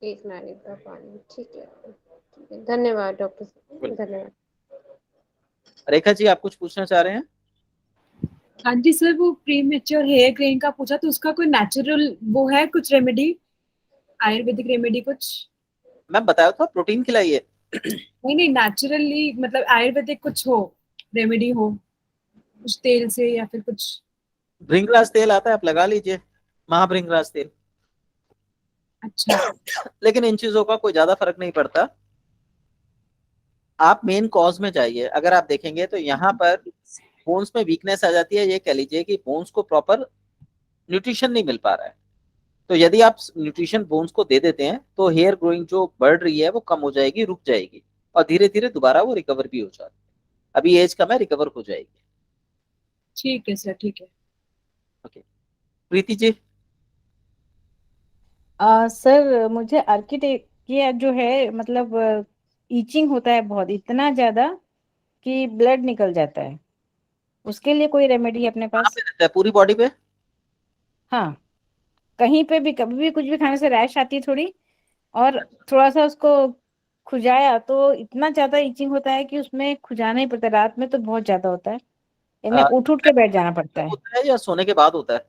1 नारियल का पानी, ठीक है धन्यवाद डॉक्टर साहब, बिल्कुल। धन्यवाद। रेखा जी, आप कुछ पूछना चाह रहे हैं? हाँ जी सर, वो प्रीमेच्योर हेयर ग्रेइंग का पूछा, तो उसका कोई नेचुरल वो है कुछ रेमेडी, आयुर्वेदिक रेमेडी कुछ? मैम बताया था, प्रोटीन खिलाइए। नहीं नहीं, नेचुरली मतलब आयुर्वेदिक कुछ हो, रेमेडी हो, कुछ तेल से या फिर कुछ। भृंगराज तेल आता है, आप लगा लीजिए, महाभृंगराज तेल। अच्छा। लेकिन इन चीजों का कोई ज्यादा फर्क नहीं पड़ता। आप मेन कॉज में जाइए। अगर आप देखेंगे तो यहाँ पर बोन्स में वीकनेस आ जाती है, ये कह लीजिए कि बोन्स को प्रॉपर न्यूट्रिशन नहीं मिल पा रहा है। तो यदि आप न्यूट्रिशन बोन्स को दे देते हैं तो हेयर ग्रोइंग जो बढ़ रही है वो कम हो जाएगी, रुक जाएगी, और धीरे धीरे दोबारा वो रिकवर भी हो जाती है। अभी एज कम है, रिकवर हो जाएगी। ठीक है सर, ठीक है। ओके, प्रीति जी। सर मुझे आर्किटेक्ट जो है मतलब ईचिंग होता है बहुत, इतना ज्यादा कि ब्लड निकल जाता है, उसके लिए कोई रेमेडी है अपने कहाँ पास? पे रहता है, पूरी बॉडी पे? हाँ, कहीं पे भी कभी भी कुछ भी खाने से रैश आती है थोड़ी, और थोड़ा सा उसको खुजाया तो इतना ज्यादा ईचिंग होता है कि उसमें खुजाना ही पड़ता है। रात में तो बहुत ज्यादा होता है, इन्हें उठ उठ के बैठ जाना पड़ता है। होता है या सोने के बाद होता है?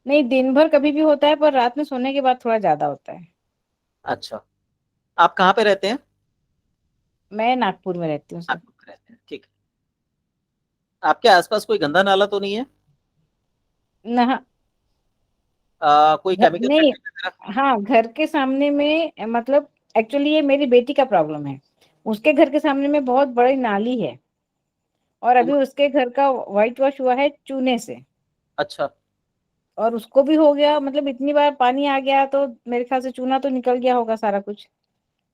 नहीं, दिन भर कभी भी होता है, पर रात में सोने के बाद थोड़ा ज्यादा होता है। अच्छा, आप कहाँ पे रहते हैं? मैं नागपुर में रहती हूँ सर। नागपुर में रहते हैं, ठीक है। आपके आसपास कोई गंदा नाला तो नहीं है? ना, कोई केमिकल नहीं। फैक्ट्री वगैरह? हाँ, घर के सामने में मतलब एक्चुअली ये मेरी बेटी का प्रॉब्लम है, उसके घर के सामने में बहुत बड़ी नाली है, और अभी उसके घर का व्हाइट वॉश हुआ है चूने से, अच्छा। और उसको भी हो गया, मतलब इतनी बार पानी आ गया तो मेरे ख्याल से चूना तो निकल गया होगा सारा कुछ,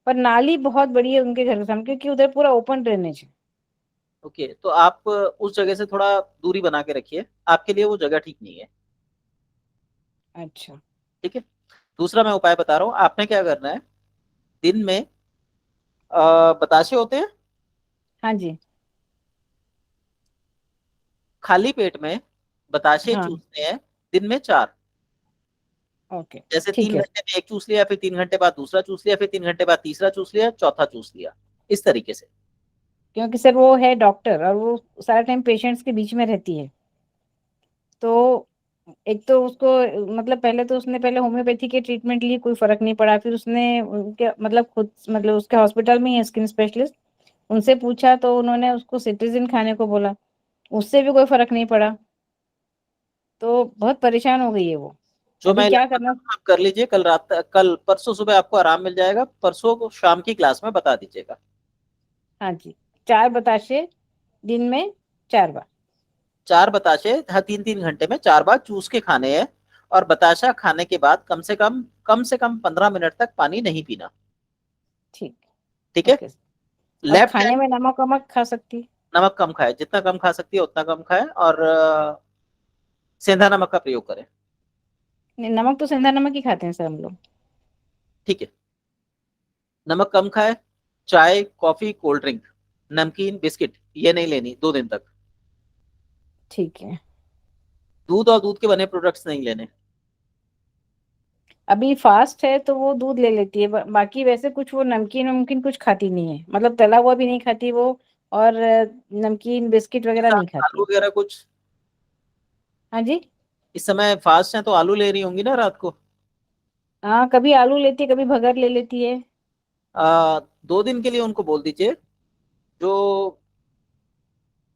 पर नाली बहुत बड़ी है उनके घर के सामने, क्योंकि उधर पूरा ओपन ड्रेनेज है। ओके, तो आप उस जगह से थोड़ा दूरी बना के रखिए, आपके लिए वो जगह ठीक नहीं है। अच्छा। ठीक है। दूसरा मैं उपाय बता रहा हूँ, आपने क्या करना है, दिन में बताशे होते हैं, हाँ जी। खाली पेट में बताशे हाँ। चूसने हैं, दिन में 4। ओके, जैसे ठीक 3 है। घंटे में एक चूस लिया, फिर 3 घंटे बाद दूसरा चूस लिया, फिर 3 घंटे बाद तीसरा चूस लिया, चौथा चूस लिया, इस तरीके से। क्योंकि सर वो है डॉक्टर, और वो सारा टाइम पेशेंट्स के बीच में रहती है, तो एक तो उसको मतलब पहले तो उसने पहले होम्योपैथी के ट्रीटमेंट ली, कोई फर्क नहीं पड़ा, फिर उसने उनके मतलब खुद मतलब उसके हॉस्पिटल में ही स्किन स्पेशलिस्ट, उनसे पूछा तो उन्होंने उसको सिट्रीजिन खाने को बोला, उससे भी कोई फर्क नहीं पड़ा, तो बहुत परेशान हो गई है वो। जो अभी मैं क्या इलाज करना? बताता हूँ आप कर लीजिए, कल परसों सुबह आपको आराम मिल जाएगा, परसों को शाम की क्लास में बता दीजिएगा। हाँ जी, 4 बताशे दिन में 4 बार। 4 बताशे हर 3-3 घंटे में 4 बार चूस के खाने हैं, और बताशा खाने के बाद कम से कम 15 मिनट तक पानी नहीं पीना। ठीक। ठीक है। ओके। और लेफ्ट खाने हैंड, में नमक वमक खा सकती? नमक कम खाए, जितना कम खा सकती है उतना कम खाए, और सेंधा नमक का प्रयोग करें। नहीं, नमक तो सेंधा नमक ही खाते हैं सर हम लोग। ठीक है, नमक कम खाए। चाय, कॉफी, कोल्ड ड्रिंक, नमकीन, बिस्किट ये नहीं लेनी 2 दिन तक। ठीक है। दूध और दूध के बने प्रोडक्ट्स नहीं लेने। अभी फास्ट है तो वो दूध ले लेती है, बाकी वैसे कुछ वो नमकीन वमकीन कुछ खाती नहीं है, मतलब तला हुआ भी नहीं खाती वो, और नमकीन बिस्किट वगैरह नहीं आलू खाती। वगैरह कुछ? हाँ जी। इस समय फास्ट है तो आलू ले रही होंगी ना रात को? हाँ, कभी आलू लेती है, कभी भगर ले लेती है। 2 दिन के लिए उनको बोल दीजिए, जो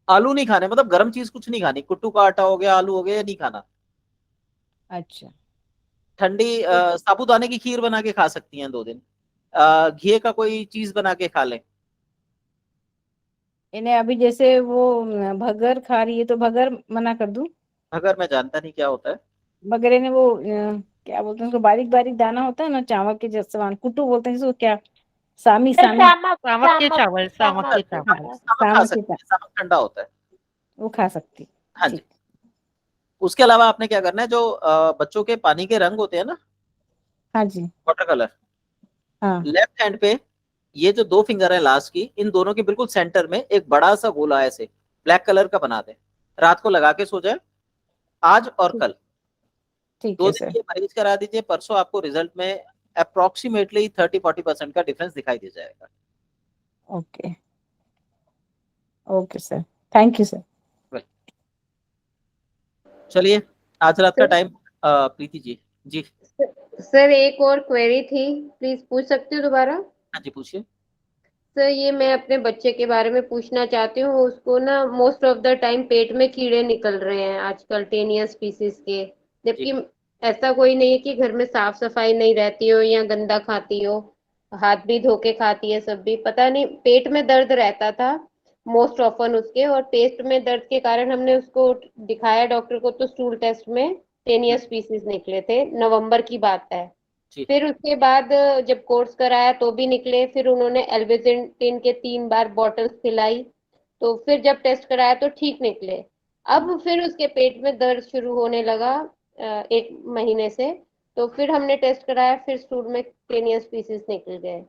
आलू नहीं खाने, मतलब गर्म चीज कुछ नहीं खानी, कुट्टू का आटा हो गया, आलू हो गया, ये नहीं खाना। अच्छा। ठंडी साबूदाने की खीर बना के खा सकती हैं 2 दिन। घी का कोई चीज बना के खा लें। इन्हें अभी जैसे वो भगर खा रही है तो भगर मना कर दूं? अगर मैं जानता नहीं क्या होता है। मगर इन्हें वो क्या बोलते हैं उसको, बारीक बारीक दाना होता है ना चावल के जैसे, कुट्टू बोलते हैं इसको, क्या? सामी सामी। सामक के चावल, सामक के हाँ, चावल। नमक खा सामक के सकती है, नमक ठंडा होता है। वो खा सकती। हाँ जी। ठीक। उसके अलावा आपने क्या करना है, जो बच्चों के पानी के रंग होते हैं ना, हाँ जी। वाटर कलर, हाँ। लेफ्ट हैंड पे ये जो 2 फिंगर है लास्ट की, इन दोनों के बिल्कुल सेंटर में एक बड़ा सा गोला ऐसे ब्लैक कलर का बना दे, रात को लगा के सो जाए, आज और कल। ठीक 2 है दिन सर। की परहेज करा दीजिए, परसों आपको रिजल्ट में अप्रोक्सीमेटली 30-40% का डिफरेंस दिखाई दे जाएगा। Okay okay sir, thank you sir. चलिए, आज रात का टाइम प्रीति जी। जी सर एक और क्वेरी थी, प्लीज पूछ सकती हूँ दोबारा? हाँ जी, पूछिए। सर ये मैं अपने बच्चे के बारे में पूछना चाहती हूँ, उसको ना मोस्ट ऑफ द टाइम पेट में कीड़े निकल रहे हैं आजकल टेनिया स्पीसीज के, जबकि ऐसा कोई नहीं है कि घर में साफ सफाई नहीं रहती हो या गंदा खाती हो, हाथ भी धो के खाती है, सब भी, पता नहीं पेट में दर्द रहता था मोस्ट ऑफन उसके, और पेट में दर्द के कारण हमने उसको दिखाया डॉक्टर को, तो स्टूल टेस्ट में टेनिया स्पीसीज निकले थे, नवंबर की बात है। फिर उसके बाद जब कोर्स कराया तो भी निकले, फिर उन्होंने एल्वेजेंटिन के 3 बार बॉटल्स पिलाई, तो फिर जब टेस्ट कराया तो ठीक निकले। अब फिर उसके पेट में दर्द शुरू होने लगा 1 महीने से, तो फिर हमने टेस्ट कराया, फिर स्टूल में टेनिया स्पीसीज निकल गए।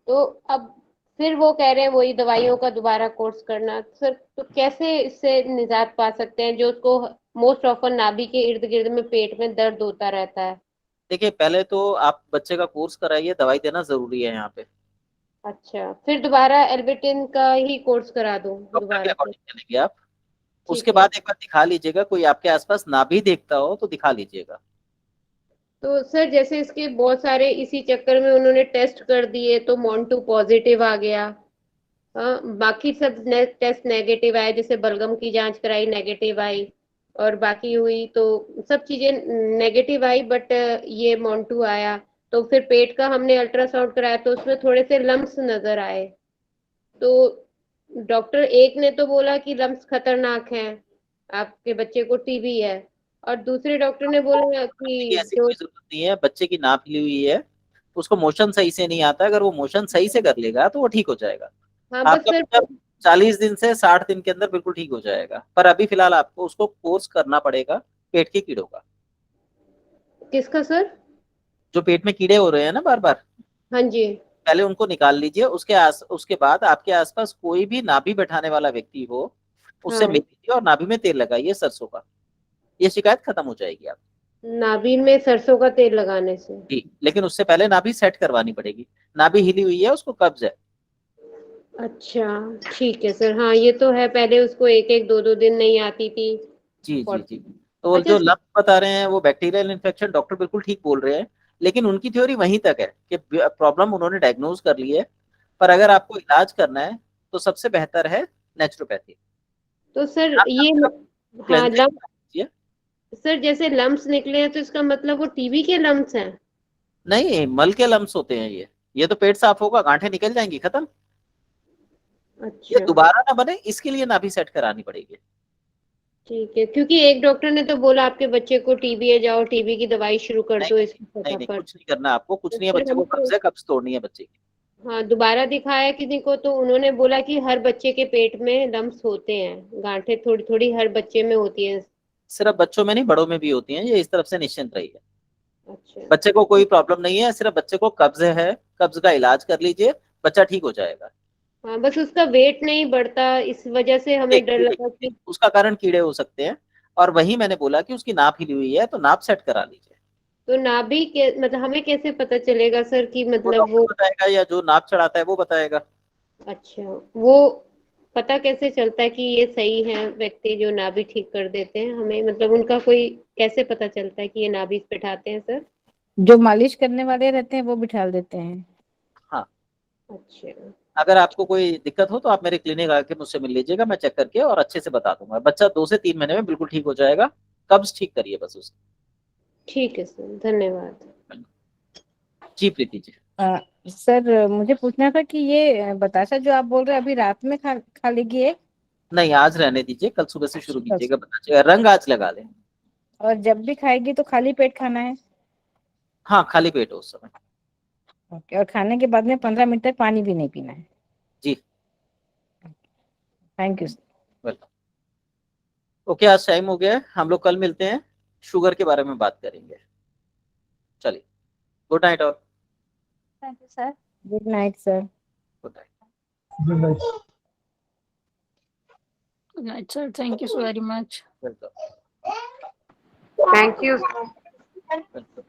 तो अब फिर वो कह रहे हैं वही दवाइयों का दोबारा कोर्स करना। सर तो कैसे इससे निजात पा सकते हैं, जो उसको मोस्ट ऑफन नाभि के इर्द गिर्द में पेट में दर्द होता रहता है? देखिए, पहले तो आप बच्चे का कोर्स कराइए, दवाई देना जरूरी है यहाँ पे। अच्छा, फिर दोबारा एल्बेटिन का ही कोर्स करा दूं दोबारा से? अकॉर्डिंग चलेंगे आप। उसके बाद एक बार दिखा लीजिएगा, कोई आपके आसपास ना भी देखता हो तो दिखा लीजिएगा। तो सर जैसे इसके बहुत सारे इसी चक्कर में उन्होंने टेस्ट कर दिए, तो मोंटू पॉजिटिव आ गया, बाकी सब टेस्ट नेगेटिव आए, जैसे बलगम की जांच कराई नेगेटिव आई, और बाकी हुई तो सब चीजें नेगेटिव आई, बट ये मोंटू आया। तो फिर पेट का हमने अल्ट्रासाउंड कराया तो उसमें थोड़े से लम्प्स नजर आए, तो डॉक्टर एक ने तो बोला कि लम्प्स खतरनाक हैं, आपके बच्चे को टीबी है, और दूसरे डॉक्टर ने बोला कि ऐसी कोई जरूरत नहीं है, बच्चे की नाप हिली हुई है, उसको मोशन सही से नहीं आता, अगर वो मोशन सही से कर लेगा तो वो ठीक हो जाएगा। हाँ बस आपका बच्चा 40 दिन से 60 दिन के अंदर बिल्कुल ठीक हो जाएगा, पर अभी फिलहाल आपको उसको कोर्स करना पड़ेगा पेट के कीड़ों का। किसका सर? जो पेट में कीड़े हो रहे हैं ना बार बार, हाँ जी। पहले उनको निकाल लीजिए, उसके बाद आपके आसपास कोई भी नाभि बैठाने वाला व्यक्ति हो, उससे हाँ। मिल लीजिए और नाभि में तेल लगाइए सरसों का, ये शिकायत खत्म हो जाएगी आप। नाभि में सरसों का तेल लगाने से? जी, लेकिन उससे पहले नाभि सेट करवानी पड़ेगी, नाभि हिली हुई है, उसको कब्ज है। अच्छा ठीक है सर, हाँ ये तो है, पहले उसको 1-1 2-2 दिन नहीं आती थी। जी जी जी। तो अच्छा जो लंप बता रहे हैं वो बैक्टीरियल इन्फेक्शन, डॉक्टर बिल्कुल ठीक बोल रहे हैं, लेकिन उनकी थ्योरी वहीं तक है कि प्रॉब्लम उन्होंने डायग्नोज कर ली है, पर अगर आपको इलाज करना है तो सबसे बेहतर है नेचुरोपैथी। तो सर ये हाँ सर जैसे लम्प्स निकले हैं तो इसका मतलब वो टीबी के लम्प्स हैं? नहीं, मल के लम्प्स होते हैं ये तो पेट साफ होगा, गांठें निकल जाएंगी, खत्म। ये दोबारा ना बने इसके लिए नाभि सेट करानी पड़ेगी। ठीक है, क्योंकि एक डॉक्टर ने तो बोला आपके बच्चे को टीबी है, जाओ टीबी की दवाई शुरू कर दो इसकी नहीं, फटाफट। कुछ नहीं करना आपको, कुछ नहीं है, बच्चे को कब्ज है, कब्ज तोड़नी है बच्चे की। हाँ दोबारा दिखाया किसी को तो उन्होंने बोला कि हर बच्चे के पेट में लम्प्स होते हैं, गांठें थोड़ी थोड़ी हर बच्चे में होती है। सिर्फ बच्चों में नहीं, बड़ों में भी होती हैं, ये इस तरफ से निश्चिंत रहिए। अच्छा। बच्चे को कोई प्रॉब्लम नहीं है, सिर्फ बच्चे को कब्ज है, कब्ज का इलाज कर लीजिए, बच्चा ठीक हो जाएगा। हाँ बस उसका वेट नहीं बढ़ता, इस वजह से हमें डर लगा कि उसका कारण कीड़े हो सकते हैं, और वही मैंने बोला कि उसकी नाप हिली हुई है तो नाप सेट करा लीजिए। तो नाभि के मतलब हमें कैसे पता चलेगा सर कि मतलब वो बताएगा या जो नाप चढ़ाता है वो बताएगा। अच्छा, वो पता कैसे चलता है कि ये सही है व्यक्ति जो नाभि ठीक कर देते हैं, हमें मतलब उनका कोई कैसे पता चलता है कि ये नाभि बैठाते हैं सर? जो मालिश करने वाले रहते हैं वो बिठा देते हैं। हाँ। अच्छा। अगर आपको कोई दिक्कत हो तो आप मेरे क्लिनिक आके मुझसे मिल लीजिएगा, मैं चेक करके और अच्छे से बता दूंगा। बच्चा 2 से 3 महीने में बिल्कुल ठीक हो जाएगा, कब्ज ठीक करिए बस उसकी। ठीक है सर, धन्यवाद। जी प्रीति जी। सर मुझे पूछना था कि ये बताशा जो आप बोल रहे हैं अभी रात में खा लेगी है? नहीं, आज रहने दीजिए, कल सुबह से शुरू कीजिएगा, बताइएगा, रंग आज लगा लें। और जब भी खाएगी तो खाली पेट खाना है? हाँ, खाली पेट हो उस समय। ओके, और खाने के बाद में 15 मिनट तक पानी भी नहीं पीना है? जी। Thank you. वेलकम। ओके, आज टाइम हो गया है, हम लोग कल मिलते हैं, शुगर के बारे में बात करेंगे। चलिए, गुड नाइट। और thank you sir. Good night sir. Good night. Good night. Good night, sir. Thank you so very much. Welcome. Thank you. Welcome.